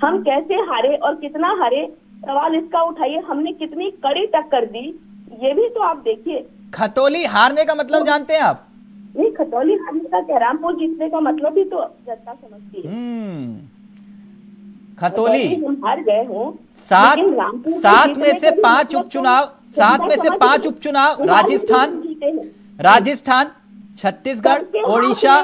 हम कैसे हारे और कितना हारे, सवाल इसका उठाइए। हमने कितनी कड़ी टक्कर दी, ये भी तो आप देखिए। खतौली हारने का मतलब जानते हैं आप? नहीं, खतौली हारने का क्या, रामपुर जीतने का मतलब भी तो जनता समझती है। खतौली हम हार गए हों, 7 में से 5 उपचुनाव, 7 में से 5 उपचुनाव राजस्थान, छत्तीसगढ़, ओडिशा,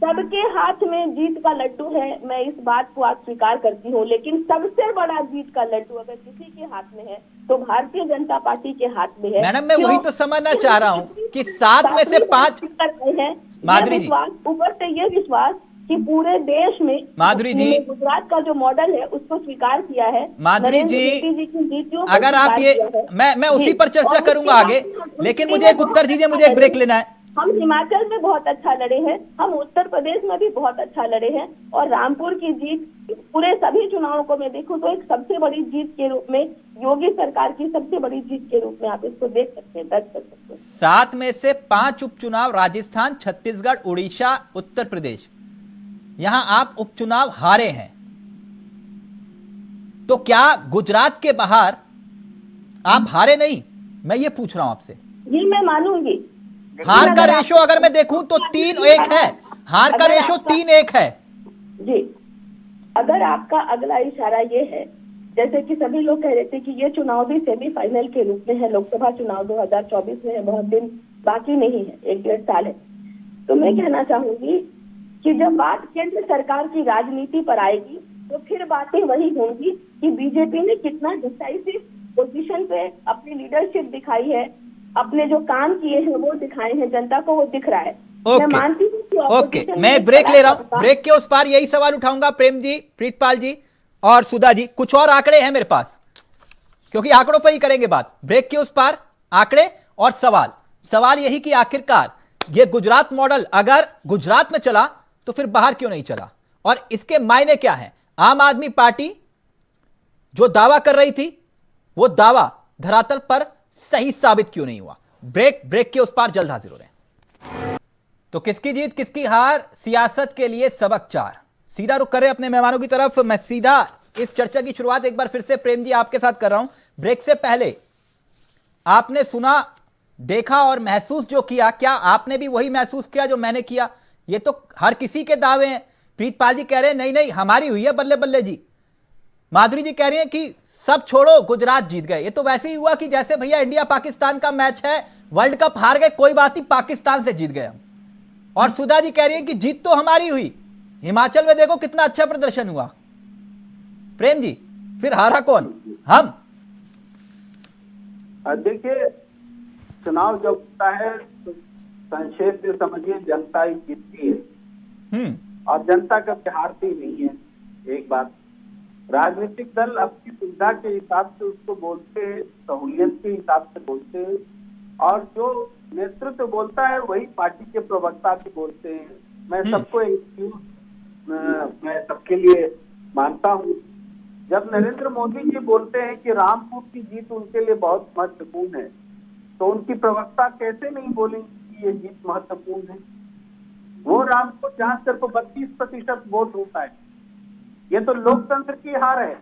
सबके हाथ में जीत का लड्डू है। मैं इस बात को आज स्वीकार करती हूँ, लेकिन सबसे बड़ा जीत का लड्डू अगर किसी के हाथ में है तो भारतीय जनता पार्टी के हाथ में है। मैडम मैं वही तो समझना चाह रहा हूँ कि 7 में से 5 माधुरी जी, ऊपर से ये विश्वास कि पूरे देश में माधुरी जी गुजरात का जो मॉडल है उसको स्वीकार किया है। माधुरी जी, अगर आप ये, मैं उसी पर चर्चा करूंगा आगे, लेकिन मुझे एक उत्तर दीजिए, मुझे एक ब्रेक लेना है। हम हिमाचल में बहुत अच्छा लड़े हैं, हम उत्तर प्रदेश में भी बहुत अच्छा लड़े हैं, और रामपुर की जीत पूरे सभी चुनावों को मैं देखूं तो एक सबसे बड़ी जीत के रूप में, योगी सरकार की सबसे बड़ी जीत के रूप में आप इसको देख सकते हैं, दर्ज कर सकते हैं। 7 में से 5 उपचुनाव राजस्थान, छत्तीसगढ़, उड़ीसा, उत्तर प्रदेश, यहां आप उपचुनाव हारे हैं, तो क्या गुजरात के बाहर आप हारे नहीं? मैं ये पूछ रहा हूं आपसे। ये मैं मानूंगी, हार का रेशो अगर मैं देखूं तो 3-1 है, हार का रेशो 3-1 है जी। अगर आपका अगला इशारा ये है जैसे कि सभी लोग कह रहे थे कि ये चुनाव भी सेमीफाइनल के रूप में है, लोकसभा चुनाव 2024 में है, बहुत दिन बाकी नहीं है, 1-1.5 साल है। तो मैं कहना चाहूंगी कि जब बात केंद्र सरकार की राजनीति पर आएगी तो फिर बातें वही होंगी कि बीजेपी ने कितना डिसाइसिव पोजीशन पे अपनी लीडरशिप दिखाई है, अपने जो काम किए हैं वो दिखाए हैं, जनता को वो दिख रहा है। मैं मानती हूँ कि ओके, opposition मैं में ब्रेक ले रहा हूं, खड़ा ब्रेक के उस पार यही सवाल उठाऊंगा। प्रेम जी, प्रीतपाल जी और सुधा जी, कुछ और आंकड़े हैं मेरे पास, क्योंकि आंकड़ों पर ही करेंगे बात। ब्रेक के उस पार आंकड़े और सवाल यही कि आखिरकार ये गुजरात मॉडल अगर गुजरात में चला तो फिर बाहर क्यों नहीं चला, और इसके मायने क्या है। आम आदमी पार्टी जो दावा कर रही थी वो दावा धरातल पर सही साबित क्यों नहीं हुआ। ब्रेक के उस पार जल्द हाजिर हो रहे हैं। तो किसकी जीत किसकी हार, सियासत के लिए सबक 4। सीधा रुख कर रहे अपने मेहमानों की तरफ। मैं सीधा इस चर्चा की शुरुआत एक बार फिर से प्रेम जी आपके साथ कर रहा हूं। ब्रेक से पहले आपने सुना, देखा और महसूस जो किया, क्या आपने भी वही महसूस किया जो मैंने किया। ये तो हर किसी के दावे हैं। प्रीतपाल जी कह रहे हैं नहीं नहीं हमारी हुई है बल्ले बल्ले जी। माधुरी जी कह रही हैं कि सब छोड़ो गुजरात जीत गए। ये तो वैसे ही हुआ कि जैसे भैया इंडिया पाकिस्तान का मैच है, वर्ल्ड कप हार गए, कोई बात नहीं, पाकिस्तान से जीत गए हम। और सुधा जी कह रही है कि जीत तो हमारी हुई, हिमाचल में देखो कितना अच्छा प्रदर्शन हुआ। प्रेम जी, फिर हारा कौन, हम? देखिए, चुनाव जब होता है तो संक्षेप में समझिए जनता ही जीतती है और जनता कभी हारती नहीं है। एक बात, राजनीतिक दल अपनी सुविधा के हिसाब से उसको बोलते हैं, सहूलियत के हिसाब से बोलते हैं, और जो नेतृत्व बोलता है वही पार्टी के प्रवक्ता भी बोलते हैं। मैं सबको मैं सबके लिए मानता हूँ। जब नरेंद्र मोदी जी बोलते हैं कि रामपुर की जीत उनके लिए बहुत महत्वपूर्ण है, तो उनकी प्रवक्ता कैसे नहीं बोलेंगे कि ये जीत महत्वपूर्ण है। वो रामपुर जहां सिर्फ 32% वोट होता है, ये तो लोकतंत्र की हार है।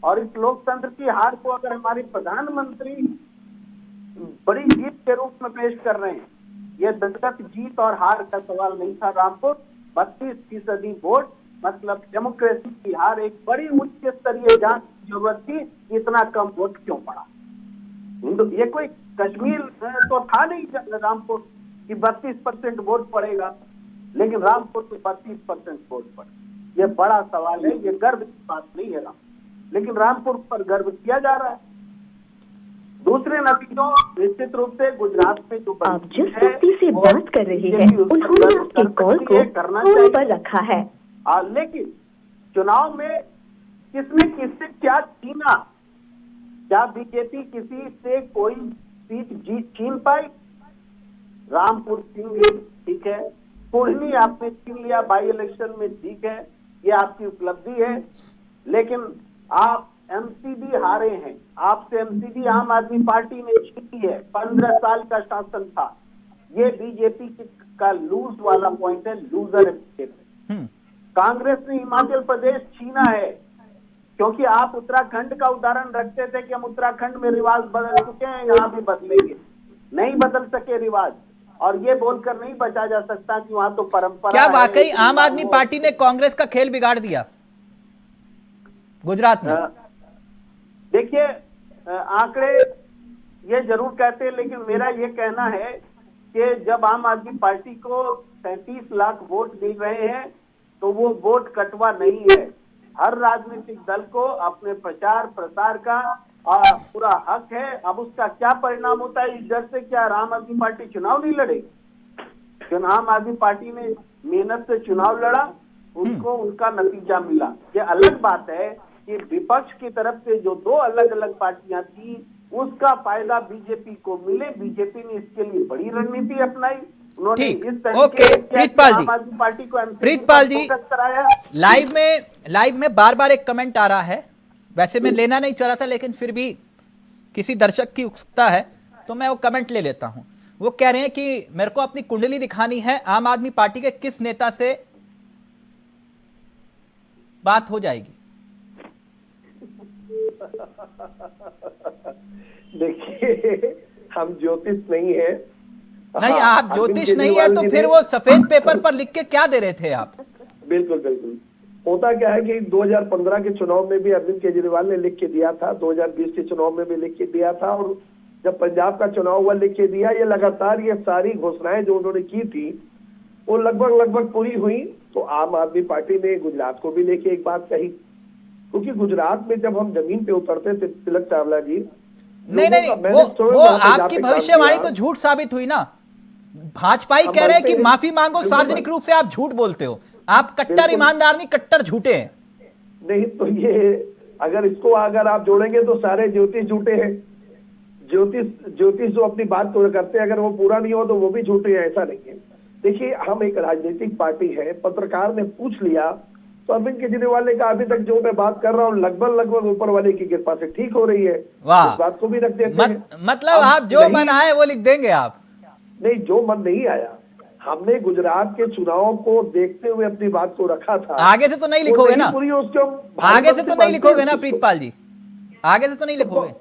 और इस लोकतंत्र की हार को अगर हमारे प्रधानमंत्री बड़ी जीत के रूप में पेश कर रहे हैं, ये दलगत जीत और हार का सवाल नहीं था। रामपुर 32% वोट मतलब डेमोक्रेसी की हार, एक बड़ी उच्च स्तरीय जांच की जरूरत थी, इतना कम वोट क्यों पड़ा। ये कोई कश्मीर तो था नहीं रामपुर कि 32% वोट पड़ेगा, लेकिन रामपुर तो 32% वोट पड़े। ये बड़ा सवाल है, ये गर्व की बात नहीं है लेकिन रामपुर पर गर्व किया जा रहा है। दूसरे नतीजों, निश्चित रूप से गुजरात में जो आप जिस व्यक्ति से बात कर रहे हैं उन्होंने आपके कॉल को होल्ड पर रखा है। लेकिन चुनाव में किसने किससे क्या छीना? क्या बीजेपी किसी से कोई सीट छीन पाई? रामपुर छीन ली, ठीक है। कुढ़नी आपने छीन लिया बाई इलेक्शन में, ठीक है, ये आपकी उपलब्धि है। लेकिन आप एमसीडी हारे हैं, आपसे एमसीडी आम आदमी पार्टी ने छीनी है। 15 साल का शासन था। ये बीजेपी का लूज वाला पॉइंट है, लूजर है। कांग्रेस ने हिमाचल प्रदेश छीना है, क्योंकि आप उत्तराखंड का उदाहरण रखते थे कि हम उत्तराखंड में रिवाज बदल चुके हैं, यहाँ भी बदलेंगे। नहीं बदल सके रिवाज, और ये बोलकर नहीं बचा जा सकता कि वहां तो परंपरा। क्या वाकई आम आदमी पार्टी ने कांग्रेस का खेल बिगाड़ दिया गुजरात में? देखिए, आंकड़े ये जरूर कहते हैं, लेकिन मेरा ये कहना है कि जब आम आदमी पार्टी को 37 लाख वोट मिल रहे हैं तो वो वोट कटवा नहीं है। हर राजनीतिक दल को अपने प्रचार प्रसार का पूरा हक है। अब उसका क्या परिणाम होता है, इस डर से क्या आम आदमी पार्टी चुनाव नहीं लड़ेगी? आम आदमी पार्टी ने मेहनत से चुनाव लड़ा, उनको उनका नतीजा मिला। ये अलग बात है कि विपक्ष की तरफ से जो 2 अलग अलग पार्टियां थी, उसका फायदा बीजेपी को मिले। बीजेपी ने इसके लिए बड़ी रणनीति अपनाई। उन्होंने इस ओके, प्रीतपाल जी, आम आदमी पार्टी को प्रीतपाल जी, लाइव में बार बार एक कमेंट आ रहा है। वैसे मैं लेना नहीं चाह रहा था, लेकिन फिर भी किसी दर्शक की उत्सुकता है तो मैं वो कमेंट ले लेता हूं। वो कह रहे हैं कि मेरे को अपनी कुंडली दिखानी है, आम आदमी पार्टी के किस नेता से बात हो जाएगी? देखिए, हम ज्योतिष नहीं है। नहीं, आप ज्योतिष नहीं है तो फिर वो सफेद पेपर पर लिख के क्या दे रहे थे आप? बिल्कुल बिल्कुल। होता क्या है कि 2015 के चुनाव में भी अरविंद केजरीवाल ने लिख के दिया था, 2020 के चुनाव में भी लिख के दिया था, और जब पंजाब का चुनाव हुआ लिख के दिया। ये लगातार ये सारी घोषणाएं जो उन्होंने की थी वो लगभग पूरी हुई। तो आम आदमी पार्टी ने गुजरात को भी लेके एक बात कही, क्योंकि गुजरात में जब हम जमीन पे उतरते थे तिलक चावला जी, नहीं, वो आपकी भविष्यवाणी तो झूठ साबित हुई ना। भाजपा ही कह रहे हैं कि माफी मांगो, सार्वजनिक रूप से आप झूठ बोलते हो। आप कट्टर ईमानदार नहीं, कट्टर झूठे हैं। नहीं तो ये अगर आप जोड़ेंगे तो सारे ज्योतिष झूठे हैं। ज्योतिष जो अपनी बात तो करते हैं, अगर वो पूरा नहीं हो तो वो भी झूठे हैं, ऐसा नहीं है। देखिए, हम एक राजनीतिक पार्टी है, पत्रकार ने पूछ लिया तो अरविंद केजरीवाल ने कहा अभी तक जो मैं बात कर रहा हूँ लगभग ऊपर वाले की कृपा से ठीक हो रही है। वाह, इस बात को भी रख देते हैं। मतलब आप जो मन आए वो लिख देंगे आप? नहीं, जो मन नहीं आया, हमने गुजरात के चुनाव को देखते हुए अपनी बात को रखा था। आगे से तो नहीं लिखोगे ना? आगे से तो नहीं लिखोगे ना प्रीतपाल जी? आगे से तो नहीं लिखोगे?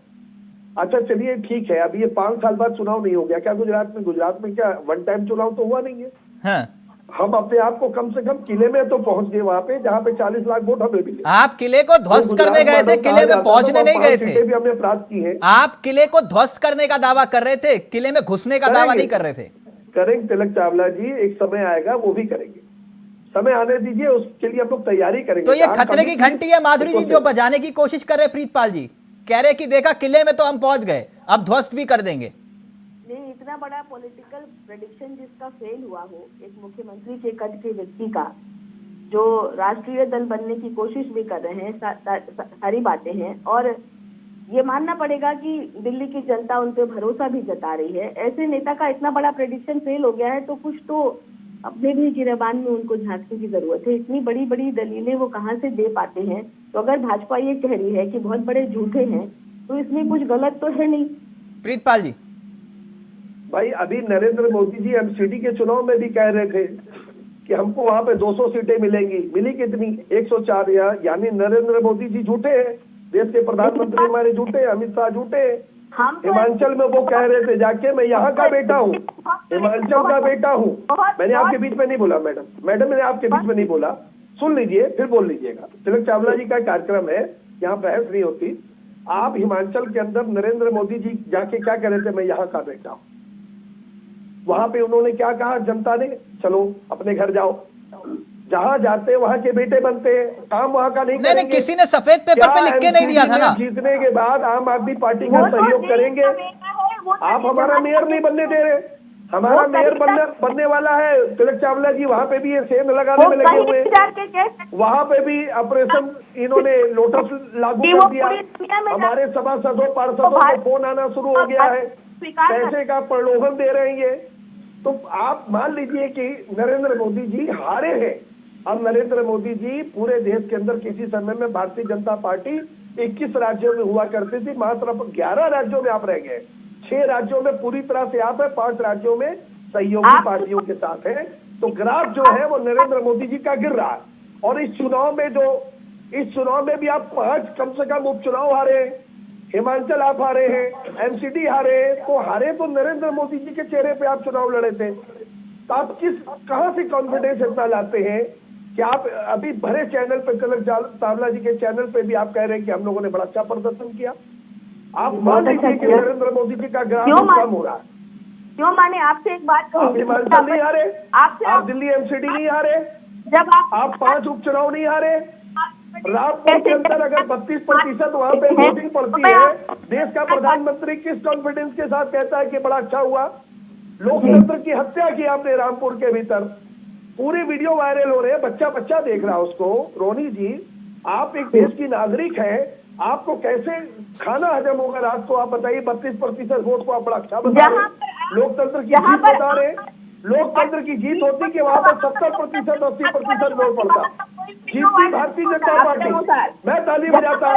अच्छा चलिए ठीक है। अभी ये 5 साल बाद चुनाव नहीं हो गया क्या गुजरात में क्या वन टाइम चुनाव तो हुआ नहीं है? हाँ। हम अपने आप को कम से कम किले में तो पहुंच गए, वहां पे जहां पे 40 लाख वोट हमें मिले। आप किले को ध्वस्त करने गए थे, किले में पहुंचने नहीं गए थे। भी हमने प्राप्त की है। आप किले को ध्वस्त करने का दावा कर रहे थे, किले में घुसने का दावा नहीं कर रहे थे। करेंगे तिलक चावला जी, एक समय आएगा वो भी करेंगे। समय आने दीजिए, उसके लिए हम लोग तैयारी करेंगे। तो ये खतरे की घंटी है माधुरी जी जो बजाने की कोशिश कर रहे हैं प्रीतपाल जी, कह रहे कि देखा किले में तो हम पहुंच गए, अब ध्वस्त भी कर देंगे। नहीं, इतना बड़ा पॉलिटिकल प्रेडिक्शन जिसका फेल हुआ हो, एक मुख्यमंत्री के कद के व्यक्ति का, जो राष्ट्रीय दल बनने की कोशिश भी कर रहे हैं, सारी बातें हैं, और ये मानना पड़ेगा कि दिल्ली की जनता उन पे भरोसा भी जता रही है। ऐसे नेता का इतना बड़ा प्रेडिक्शन फेल हो गया है तो कुछ तो अपने भी गिरेबान में उनको झांकने की जरूरत है। इतनी बड़ी बड़ी दलीलें वो कहाँ से दे पाते हैं? तो अगर भाजपा ये कह रही है कि बहुत बड़े झूठे हैं तो इसमें कुछ गलत तो है नहीं। प्रीतपाल जी, भाई अभी नरेंद्र मोदी जी एमसीडी के चुनाव में भी कह रहे थे कि हमको वहां पे 200 सीटें मिलेंगी, मिली कितनी? 104। यानी नरेंद्र मोदी जी झूठे हैं, देश के प्रधानमंत्री हमारे झूठे, अमित शाह झूठे। हिमाचल में वो कह रहे थे जाके मैं यहाँ का बेटा हूँ, हिमाचल का बेटा हूँ। मैंने आपके बीच में नहीं बोला मैडम, मैंने आपके बीच में नहीं बोला, सुन लीजिए फिर बोल लीजिएगा। तिलक चावला जी का कार्यक्रम है, यहाँ बहस नहीं होती। आप हिमाचल के अंदर नरेंद्र मोदी जी जाके क्या कह रहे थे, मैं यहाँ का बेटा हूँ। वहां पे उन्होंने क्या कहा जनता ने, चलो अपने घर जाओ। जहां जाते वहां के बेटे बनते हैं, काम वहां का नहीं करेंगे। किसी ने सफेद पेपर पे लिख के नहीं दिया था ना? जीतने के बाद आम आदमी पार्टी का सहयोग करेंगे। आप हमारा मेयर नहीं बनने दे रहे, हमारा मेयर बनने वाला है तिलक चावला जी। वहां पे भी ये सेंध लगाने में लगे हुए हैं, वहां पे भी ऑपरेशन इन्होंने लोटस लागू कर दिया। हमारे सभासदों पार्षदों को फोन आना शुरू हो गया है, पैसे का प्रलोभन दे रहे हैं। तो आप मान लीजिए कि नरेंद्र मोदी जी हारे हैं। अब नरेंद्र मोदी जी पूरे देश के अंदर किसी समय में भारतीय जनता पार्टी 21 राज्यों में हुआ करती थी, मात्र 11 राज्यों में आप रह गए। 6 राज्यों में पूरी तरह से आप है, 5 राज्यों में सहयोगी पार्टियों के साथ है। तो ग्राफ जो है वो नरेंद्र मोदी जी का गिर रहा है। और इस चुनाव में भी आप 5 कम से कम उपचुनाव हारे, हिमाचल आप हारे हैं, एमसीडी हारे, तो हारे तो नरेंद्र मोदी जी के चेहरे पे आप चुनाव लड़े थे। तो आप कहां से कॉन्फिडेंस इतना लाते हैं कि आप अभी भरे चैनल पे, तिलक चावला जी के चैनल पे भी आप कह रहे हैं कि हम लोगों ने बड़ा अच्छा प्रदर्शन किया। आप मान लीजिए कि नरेंद्र मोदी जी का ग्राफ कम हो रहा है। क्यों माने? आपसे एक बात कहूं, आप हिमाचल नहीं हारे, आप दिल्ली एमसीडी नहीं हारे, जब आप 5 उपचुनाव नहीं हारे। रामपुर के अंदर अगर 32% वहां पे वोटिंग पड़ती है, देश का प्रधानमंत्री किस कॉन्फिडेंस के साथ कहता है कि बड़ा अच्छा हुआ? लोकतंत्र की हत्या की आपने रामपुर के भीतर। पूरे वीडियो वायरल हो रहे हैं, बच्चा देख रहा है उसको। रोनी जी, आप एक देश की नागरिक हैं, आपको कैसे खाना हजम होगा रात को? आप बताइए, 32% वोट को आप बड़ा अच्छा बता रहे हैं, लोकतंत्र की जीत बता रहे हैं। लोकतंत्र की जीत होती कि वहां पर 70%, 80% वोट पड़ता। जीतती भारतीय जनता पार्टी, मैं ताली बजाता,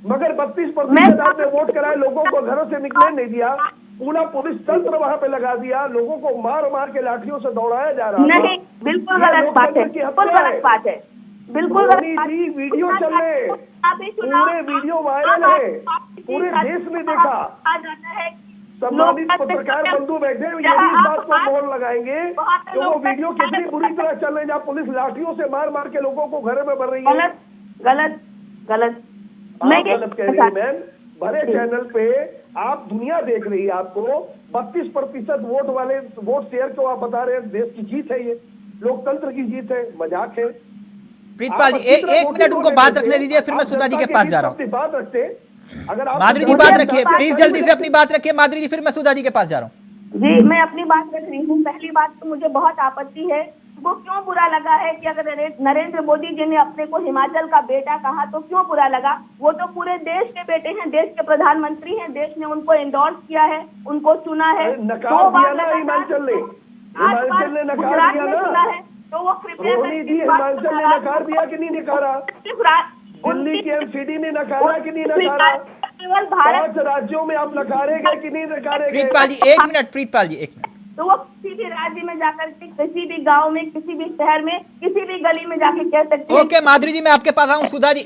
मगर 32% आपने वोट कराए, लोगों को घरों से निकलने नहीं दिया, पूरा पुलिस तंत्र वहां पे लगा दिया, लोगों को मार के लाठियों से दौड़ाया जा रहा है। नहीं, बिल्कुल गलत बात है, बिल्कुल गलत बात है, बिल्कुल वीडियो चल रहे, पूरे वीडियो वायरल है, पूरे देश ने देखा। सम्मानित पत्रकार बंधु बैठे, यदि इस बात को मोहर लगाएंगे तो वो वीडियो कितनी बुरी तरह चल रही है, जहाँ पुलिस लाठियों से मार मार के लोगों को घर में भर रही है। गलत आप गलत कह रही है मैम। भरे चैनल पे आप दुनिया देख रही है, आपको 32% वोट वाले वोट शेयर को आप बता रहे हैं देश की जीत है, ये लोकतंत्र की जीत है, मजाक है। प्रीतपाल जी एक मिनट उनको बात रखने दीजिए, फिर मैं सुधा जी के पास जा रहा हूँ। बात रखते, अगर आप माधुरी जी बात रखिए प्लीज, जल्दी से अपनी बात रखिए माधुरी जी, फिर मैं सुधा जी के पास जा रहा हूँ। जी मैं अपनी बात रख रही हूँ। पहली बात तो मुझे बहुत आपत्ति है, वो क्यों बुरा लगा है कि अगर नरेंद्र मोदी जी ने अपने को हिमाचल का बेटा कहा तो क्यों बुरा लगा? वो तो पूरे देश के बेटे हैं, देश के प्रधानमंत्री हैं, देश ने उनको एंडोर्स किया है, उनको चुना है। नकार दिया ना हिमाचल ने नकार दिया ना, तो वो रोहिणी जी हिमाचल ने नकार दिया कि नहीं नकारा? दिल्ली के एमसीडी ने नकारा कि नहीं नकारा? केवल भारत 5 राज्यों में आप नकारे गए कि नहीं नकारे गए? प्रीतपाल जी एक मिनट, प्रीतपाल जी एक मिनट। तो वो किसी भी राज्य में जाकर के, किसी भी गांव में, किसी भी शहर में, किसी भी गली में जाके कह सकते हैं। ओके माधुरी जी मैं आपके पास आऊँ। सुधा जी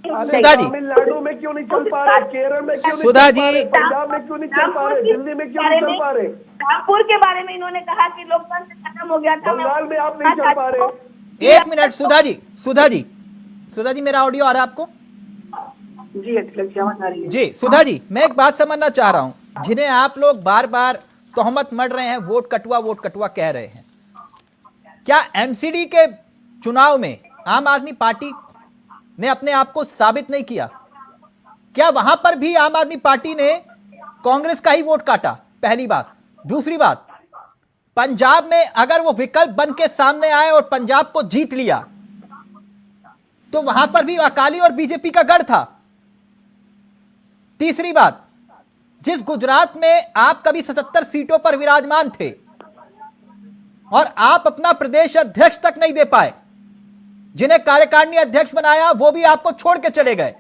तमिलनाडु में क्यों नहीं चल पा रहे? केरल में क्यों नहीं सुधा चल पा जी, रहे? पंजाब में क्यों नहीं चल पा रहे? दिल्ली में क्यों नहीं चल पा रहे? नागपुर के बारे में इन्होंने कहा कि लोकतंत्र खत्म हो गया था। बंगाल में आप नहीं चल पा रहे। एक मिनट सुधा जी मेरा ऑडियो आ रहा है आपको? जी आवाज आ रही है। जी सुधा जी मैं एक बात समझना चाह रहा हूं, जिन्हें आप लोग बार बार तोहमत मढ़ रहे हैं, वोट कटुआ कह रहे हैं, क्या एमसीडी के चुनाव में आम आदमी पार्टी ने अपने आप को साबित नहीं किया? क्या वहां पर भी आम आदमी पार्टी ने कांग्रेस का ही वोट काटा? पहली बात। दूसरी बात, पंजाब में अगर वो विकल्प बन के सामने आए और पंजाब को जीत लिया तो वहां पर भी अकाली और बीजेपी का गढ़ था। तीसरी बात, जिस गुजरात में आप कभी 77 सीटों पर विराजमान थे और आप अपना प्रदेश अध्यक्ष तक नहीं दे पाए, जिन्हें कार्यकारिणी अध्यक्ष बनाया वो भी आपको छोड़ के चले गए,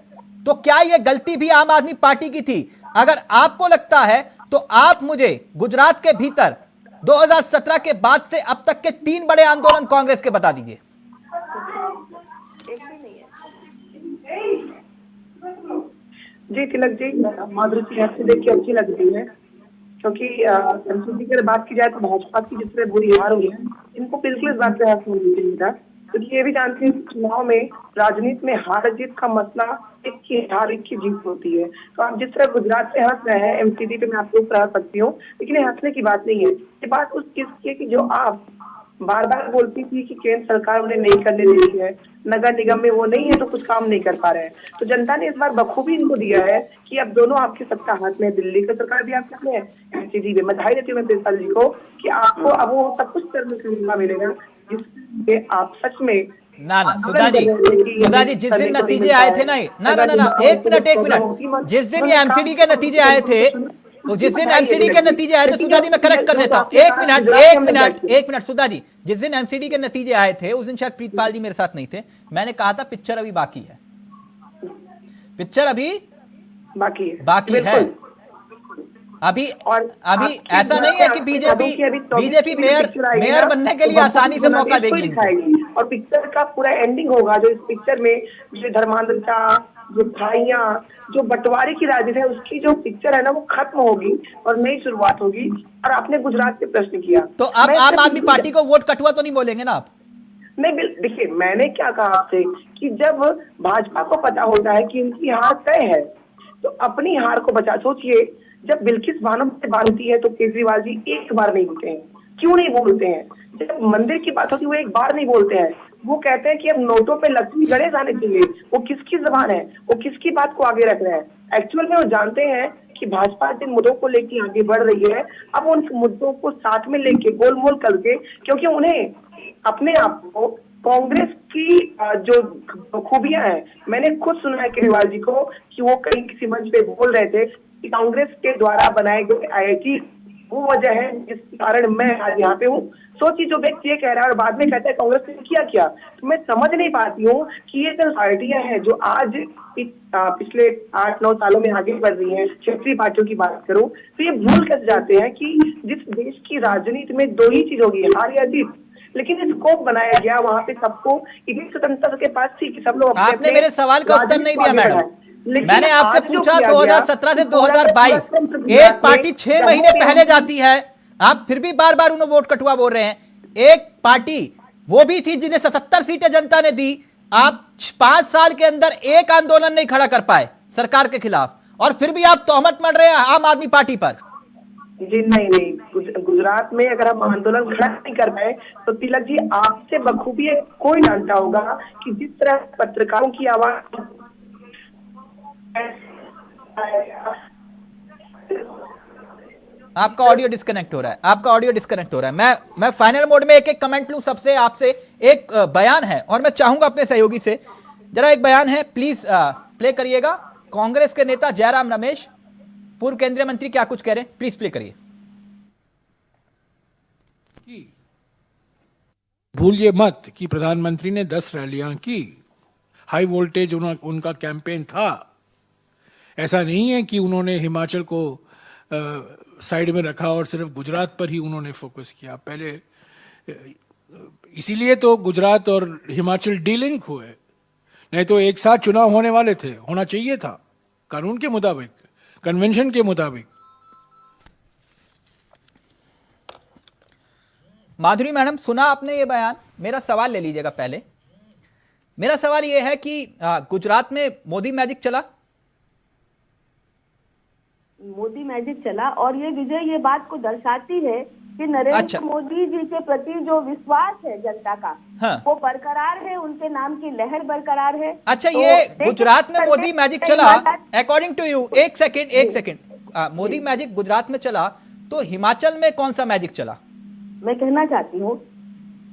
तो क्या यह गलती भी आम आदमी पार्टी की थी? अगर आपको लगता है तो आप मुझे गुजरात के भीतर 2017 के बाद से अब तक के 3 बड़े आंदोलन कांग्रेस के बता दीजिए। जी तिलक जी, माधुरी जी आपसे देख के अच्छी लगती है, क्योंकि एमसीडी की बात की जाए तो भाजपा की जिस तरह बुरी हार हुई है, इनको बिल्कुल इस बात पे हक नहीं चाहिए था, क्योंकि ये भी जानते हैं कि चुनाव में, राजनीति में हार जीत का मसला एक की हार एक की जीत होती है। तो आप जिस तरह गुजरात से हंस रहे हैं, एमसीडी पे मैं आपको हंस सकती हूँ, लेकिन ये हंसने की बात नहीं है। ये बात उस चीज की है कि जो आप बार बार बोलती थी कि केंद्र सरकार उन्हें नहीं करने देती है, नगर निगम में वो नहीं है तो कुछ काम नहीं कर पा रहे हैं, तो जनता ने इस बार बखूबी इनको दिया है कि अब दोनों आपकी सत्ता हाथ में है, दिल्ली की सरकार भी आपके हाथ में है, एमसीडी में। मैं बधाई देती हूँ प्रिंसिपल जी को कि आपको अब वो सब कुछ करने का मौका मिलेगा जिससे आप सच में ना सुधा जी जिस दिन नतीजे आए थे ना एक मिनट जिस दिन ये एमसीडी के नतीजे आए थे, तो जिस दिन एमसीडी के नतीजे आए थे, सुधा जी मैं करेक्ट कर देता हूं, एक मिनट सुधा जी, जिस दिन एमसीडी के नतीजे आए थे उस दिन शायद प्रीतपाल जी मेरे साथ नहीं थे, मैंने कहा था पिक्चर अभी बाकी है, पिक्चर अभी बाकी है। अभी ऐसा नहीं है कि बीजेपी मेयर बनने के लिए आसानी से मौका देगी, और पिक्चर का पूरा एंडिंग होगा जो इस पिक्चर में जो धर्मांधता, जो भाइयां, जो बंटवारे की राजनीति है, उसकी जो पिक्चर है ना वो खत्म होगी और नई शुरुआत होगी। और आपने गुजरात से प्रश्न किया, तो अब आम आदमी पार्टी को वोट कटुआ तो नहीं बोलेंगे ना आप? नहीं, देखिए मैंने क्या कहा आपसे कि जब भाजपा को पता होता है कि इनकी हार तय है तो अपनी हार को बचा, सोचिए जब बिल्किस बानो से बांधती है तो केजरीवाल जी एक बार नहीं बोलते हैं, क्यों नहीं बोलते हैं? जब मंदिर की बात होती है वो एक बार नहीं बोलते हैं, वो कहते हैं कि अब नोटों पे लक्ष्मी गणेश आने चाहिए। वो किसकी जबान है, वो किसकी बात को आगे रख रहे हैं? एक्चुअल में वो जानते हैं कि भाजपा जिन मुद्दों को लेकर आगे बढ़ रही है, अब उन मुद्दों को साथ में लेके गोल मोल करके, क्योंकि उन्हें अपने आप को कांग्रेस की जो खूबियां हैं, मैंने खुद सुना है केजरीवाल जी को कि वो कहीं किसी मंच पे बोल रहे थे कि कांग्रेस के द्वारा बनाए गए IIT वो वजह है जिस कारण मैं आज यहाँ पे हूँ। सोचिए जो व्यक्ति ये कह रहा है और बाद में कहता है कांग्रेस ने किया क्या, तो मैं समझ नहीं पाती हूँ कि ये जो पार्टियां हैं जो आज पिछले 8-9 सालों में आगे बढ़ रही हैं, क्षेत्रीय पार्टियों की बात करूं तो ये भूल कर जाते हैं कि जिस देश की राजनीति में 2 ही चीज होगी, हार या जीत, लेकिन स्कोप बनाया गया वहां पे सबको इतनी स्वतंत्रता के पास थी कि सब लोग आपने मेरे सवाल का उत्तर नहीं दिया मैडम, लेकिन मैंने आपसे आज जो पूछा किया गया, 2017 से पूरा 2022 गुजरात एक पार्टी में 6 महीने जहाँ पे पहले हम- जाती है, आप फिर भी बार बार उन्हें वोट कटुआ बोल रहे हैं। एक पार्टी वो भी थी जिन्हें 77 सीटें जनता ने दी, आप 5 साल के अंदर एक आंदोलन नहीं खड़ा कर पाए सरकार के खिलाफ, और फिर भी आप तोहमत मढ़ रहे हैं आम आदमी पार्टी पर। जी नहीं, गुजरात में अगर हम आंदोलन खड़ा नहीं कर पाए तो तिलक जी आपसे बखूबी कोई जानता होगा कि जिस तरह पत्रकारों की आवाज आपका ऑडियो डिस्कनेक्ट हो रहा है, आपका ऑडियो डिस्कनेक्ट हो रहा है। मैं फाइनल मोड में एक एक कमेंट लूं सबसे, आपसे एक बयान है और मैं चाहूंगा अपने सहयोगी से जरा एक बयान है, प्लीज प्ले करिएगा। कांग्रेस के नेता जयराम रमेश, पूर्व केंद्रीय मंत्री, क्या कुछ कह रहे हैं, प्लीज प्ले करिए। भूलिए मत कि प्रधानमंत्री ने 10 रैलियां की, हाई वोल्टेज उनका कैंपेन था। ऐसा नहीं है कि उन्होंने हिमाचल को साइड में रखा और सिर्फ गुजरात पर ही उन्होंने फोकस किया। पहले इसीलिए तो गुजरात और हिमाचल डीलिंक हुए, नहीं तो एक साथ चुनाव होने वाले थे, होना चाहिए था कानून के मुताबिक, कन्वेंशन के मुताबिक। माधुरी मैडम, सुना आपने ये बयान? मेरा सवाल ले लीजिएगा पहले। मेरा सवाल ये है कि गुजरात में मोदी मैजिक चला, मोदी मैजिक चला, और ये विजय ये बात को दर्शाती है कि नरेंद्र अच्छा। मोदी जी के प्रति जो विश्वास है जनता का, हाँ। वो बरकरार है, उनके नाम की लहर बरकरार है। अच्छा, तो ये देखिए, गुजरात में मोदी मैजिक चला, अकॉर्डिंग टू यू, एक सेकेंड, मोदी मैजिक गुजरात में चला, तो हिमाचल में कौन सा मैजिक चला? मैं कहना चाहती हूँ,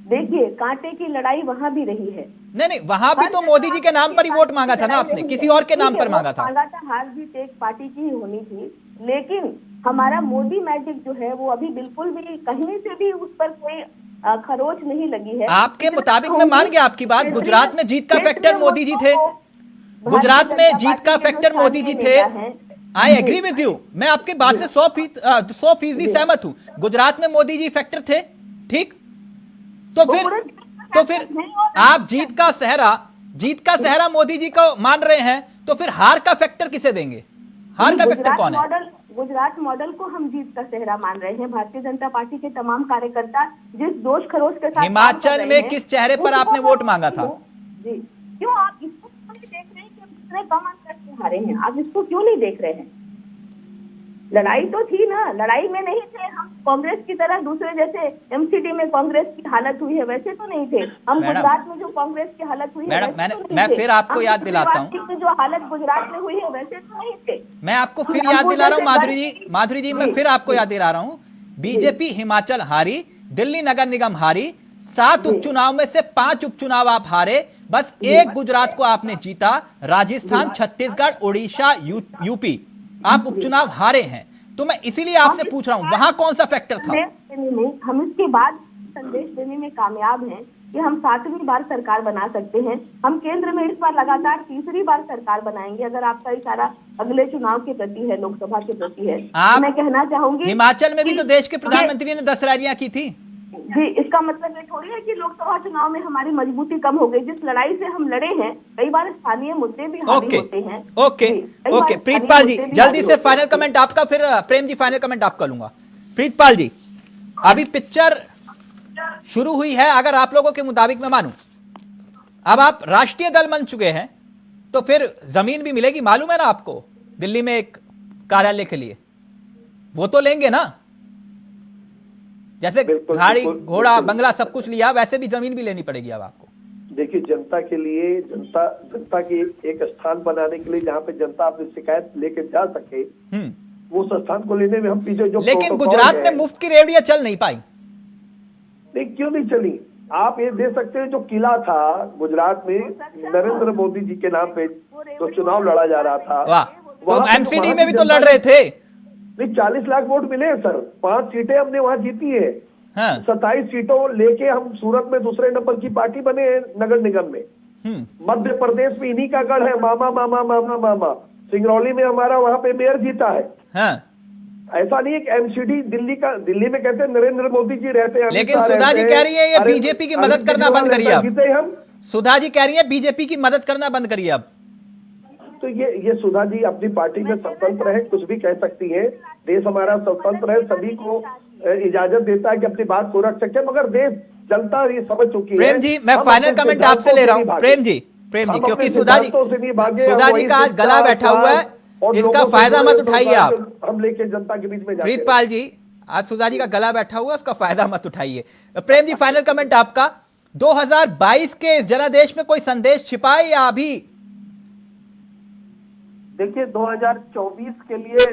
देखिए कांटे की लड़ाई वहां भी रही है। नहीं, वहां भी तो मोदी जी के नाम पर ही वोट मांगा था ना आपने, किसी और के नाम पर मांगा था। हार जीत एक पार्टी की ही होनी थी, लेकिन हमारा मोदी मैजिक जो है वो अभी बिल्कुल भी कहीं से भी उस पर कोई खरोच नहीं लगी है। आपके मुताबिक मैं मान गया आपकी बात, गुजरात में जीत का फैक्टर मोदी जी थे, गुजरात में जीत का फैक्टर मोदी जी थे। आई एग्री विद यू, मैं आपकी बात से 100% सहमत हूं। गुजरात में मोदी जी फैक्टर थे, ठीक, तो फिर आप जीत का सहरा मोदी जी को मान रहे हैं, तो फिर हार का फैक्टर किसे देंगे? हार का फैक्टर कौन है? गुजरात मॉडल को हम जीत का सेहरा मान रहे हैं। भारतीय जनता पार्टी के तमाम कार्यकर्ता जिस दोष खरोच के साथ हिमाचल में किस चेहरे पर आपने वोट मांगा था? जी, क्यों आप इसको क्यों नहीं देख रहे हैं कि हम कितने कम अंतर से हारे हैं? आप इसको क्यों नहीं देख रहे हैं? लड़ाई तो थी ना, लड़ाई में नहीं थे हम कांग्रेस की तरह, दूसरे जैसे एमसीडी में कांग्रेस की हालत हुई है वैसे तो नहीं थे हम। गुजरात में जो कांग्रेस की हालत हुई है मैं फिर आपको याद दिलाता हूँ, जो हालत गुजरात में हुई है वैसे तो नहीं थे। मैं आपको फिर याद दिला रहा हूँ माधुरी जी, मैं फिर आपको याद दिला रहा हूँ, बीजेपी हिमाचल हारी, दिल्ली नगर निगम हारी, 7 उपचुनाव में से 5 उपचुनाव आप हारे, बस एक गुजरात को आपने जीता। राजस्थान, छत्तीसगढ़, उड़ीसा, यूपी आप उपचुनाव हारे हैं। तो मैं इसीलिए आपसे पूछ रहा हूं, वहां कौन सा फैक्टर था? हम इसके बाद संदेश देने में कामयाब हैं कि हम 7वीं बार सरकार बना सकते हैं। हम केंद्र में इस बार लगातार 3री बार सरकार बनाएंगे, अगर आपका इशारा अगले चुनाव के प्रति है, लोकसभा के प्रति है। तो मैं कहना चाहूंगी, हिमाचल में भी तो देश के प्रधानमंत्री ने 10 रैलियां की थी जी। इसका मतलब ये थोड़ी है कि लोकसभा चुनाव में हमारी मजबूती कम हो गई। जिस लड़ाई से हम लड़े हैं, कई बार स्थानीय मुद्दे भी हावी होते हैं। ओके प्रीतपाल जी, जल्दी से फाइनल कमेंट आपका, फिर प्रेम जी फाइनल कमेंट आपका लूंगा। प्रीतपाल जी, अभी पिक्चर शुरू हुई है, अगर आप लोगों के मुताबिक मैं मानूं, अब आप राष्ट्रीय दल बन चुके हैं, तो फिर जमीन भी मिलेगी, मालूम है ना आपको, दिल्ली में एक कार्यालय के लिए, वो तो लेंगे ना, जैसे गाड़ी घोड़ा बंगला सब कुछ लिया, वैसे भी जमीन भी लेनी पड़ेगी अब आपको। देखिए, जनता के लिए, जनता की एक स्थान बनाने के लिए जहाँ पे जनता अपनी शिकायत लेके जा सके, वो स्थान को लेने में हम पीछे जो, लेकिन गुजरात में मुफ्त की रेवड़ियां चल नहीं पाई। नहीं, क्यों नहीं चली? आप ये दे सकते हैं, जो किला था गुजरात में नरेंद्र मोदी जी के नाम पे जो चुनाव लड़ा जा रहा था, वाह, तो एमसीडी में भी तो लड़ रहे थे। नहीं, 40 लाख वोट मिले हैं सर, 5 सीटें हमने वहां जीती है। हाँ। 27 सीटों लेके हम सूरत में दूसरे नंबर की पार्टी बने हैं नगर निगम में। मध्य प्रदेश में इन्हीं का गढ़ है, मामा मामा मामा मामा। सिंगरौली में हमारा वहां पे मेयर जीता है। हाँ। ऐसा नहीं है कि एमसीडी दिल्ली में कहते हैं नरेंद्र मोदी जी रहते हैं, लेकिन सुधा जी कह रही है ये बीजेपी की मदद करना बंद करिए अब। जीते हम। सुधा जी कह रही है बीजेपी की मदद करना बंद करिए अब। तो ये सुधा जी अपनी पार्टी में स्वतंत्र है, कुछ भी कह सकती हैं। देश हमारा स्वतंत्र है, सभी को इजाजत देता है कि अपनी बात को रख सकते हैं, मगर देश जनता ये समझ चुकी है। प्रेम जी, मैं फाइनल कमेंट आपसे ले रहा हूं। प्रेम जी, क्योंकि सुधा जी का आज गला बैठा हुआ है, इसका फायदा मत उठाइए आप। हम लेके जनता के बीच में जाते हैं। प्रीतपाल जी, आज सुधा जी का गला बैठा हुआ है, उसका फायदा मत उठाइए। प्रेम जी, फाइनल कमेंट आपका। 2022 के इस जनादेश में कोई संदेश छिपा है या अभी? देखिए 2024 के लिए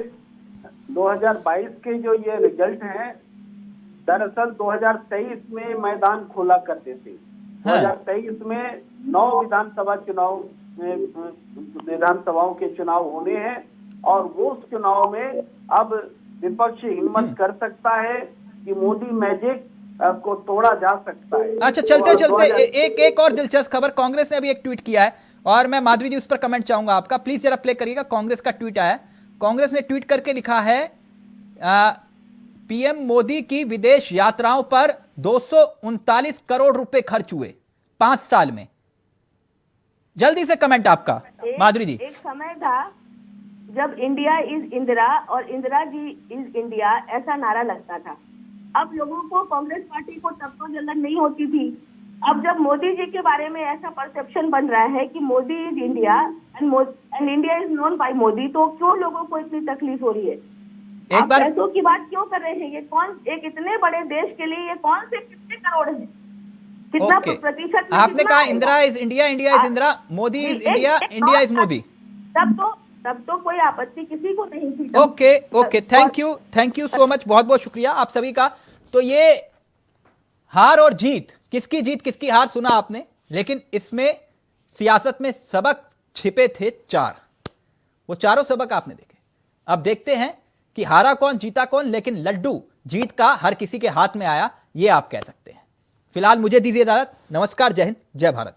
2022 के जो ये रिजल्ट हैं, दरअसल 2023 में मैदान खोला करते थे। 2023 में 9 विधानसभा चुनाव में विधानसभाओं के चुनाव होने हैं और वो उस चुनाव में अब विपक्ष हिम्मत कर सकता है कि मोदी मैजिक को तोड़ा जा सकता है। अच्छा, चलते चलते एक और दिलचस्प खबर, कांग्रेस ने अभी एक ट्वीट किया है और मैं माधुरी जी उस पर कमेंट चाहूंगा आपका, प्लीज जरा प्ले करिएगा। कांग्रेस का ट्वीट आया है, कांग्रेस ने ट्वीट करके लिखा है पीएम मोदी की विदेश यात्राओं पर 239 करोड़ रुपए खर्च हुए 5 साल में। जल्दी से कमेंट आपका माधुरी जी। एक समय था जब इंडिया इज इंदिरा और इंदिरा जी इज इंडिया ऐसा नारा लगता था। अब लोगों को, कांग्रेस पार्टी को तब तो जलन नहीं होती थी। अब जब मोदी जी के बारे में ऐसा परसेप्शन बन रहा है कि Modi is India and India is known by Modi, तो क्यों लोगों को इतनी तकलीफ हो रही है? एक बार पैसों की बात क्यों कर रहे हैं? ये कौन, एक इतने बड़े देश के लिए ये कौन से कितने करोड़ है, कितना प्रतिशत? आपने कहा Indira is India, India is Indira, Modi is India, India is Modi. तब तो कोई आपत्ति किसी को नहीं थी। Okay, thank you so much, बहुत बहुत शुक्रिया आप सभी का। तो ये हार और जीत, किसकी जीत किसकी हार सुना आपने, लेकिन इसमें सियासत में सबक छिपे थे 4। वो चारों सबक आपने देखे। अब देखते हैं कि हारा कौन जीता कौन, लेकिन लड्डू जीत का हर किसी के हाथ में आया, ये आप कह सकते हैं। फिलहाल मुझे दीजिए इजाजत। नमस्कार, जय हिंद, जय भारत।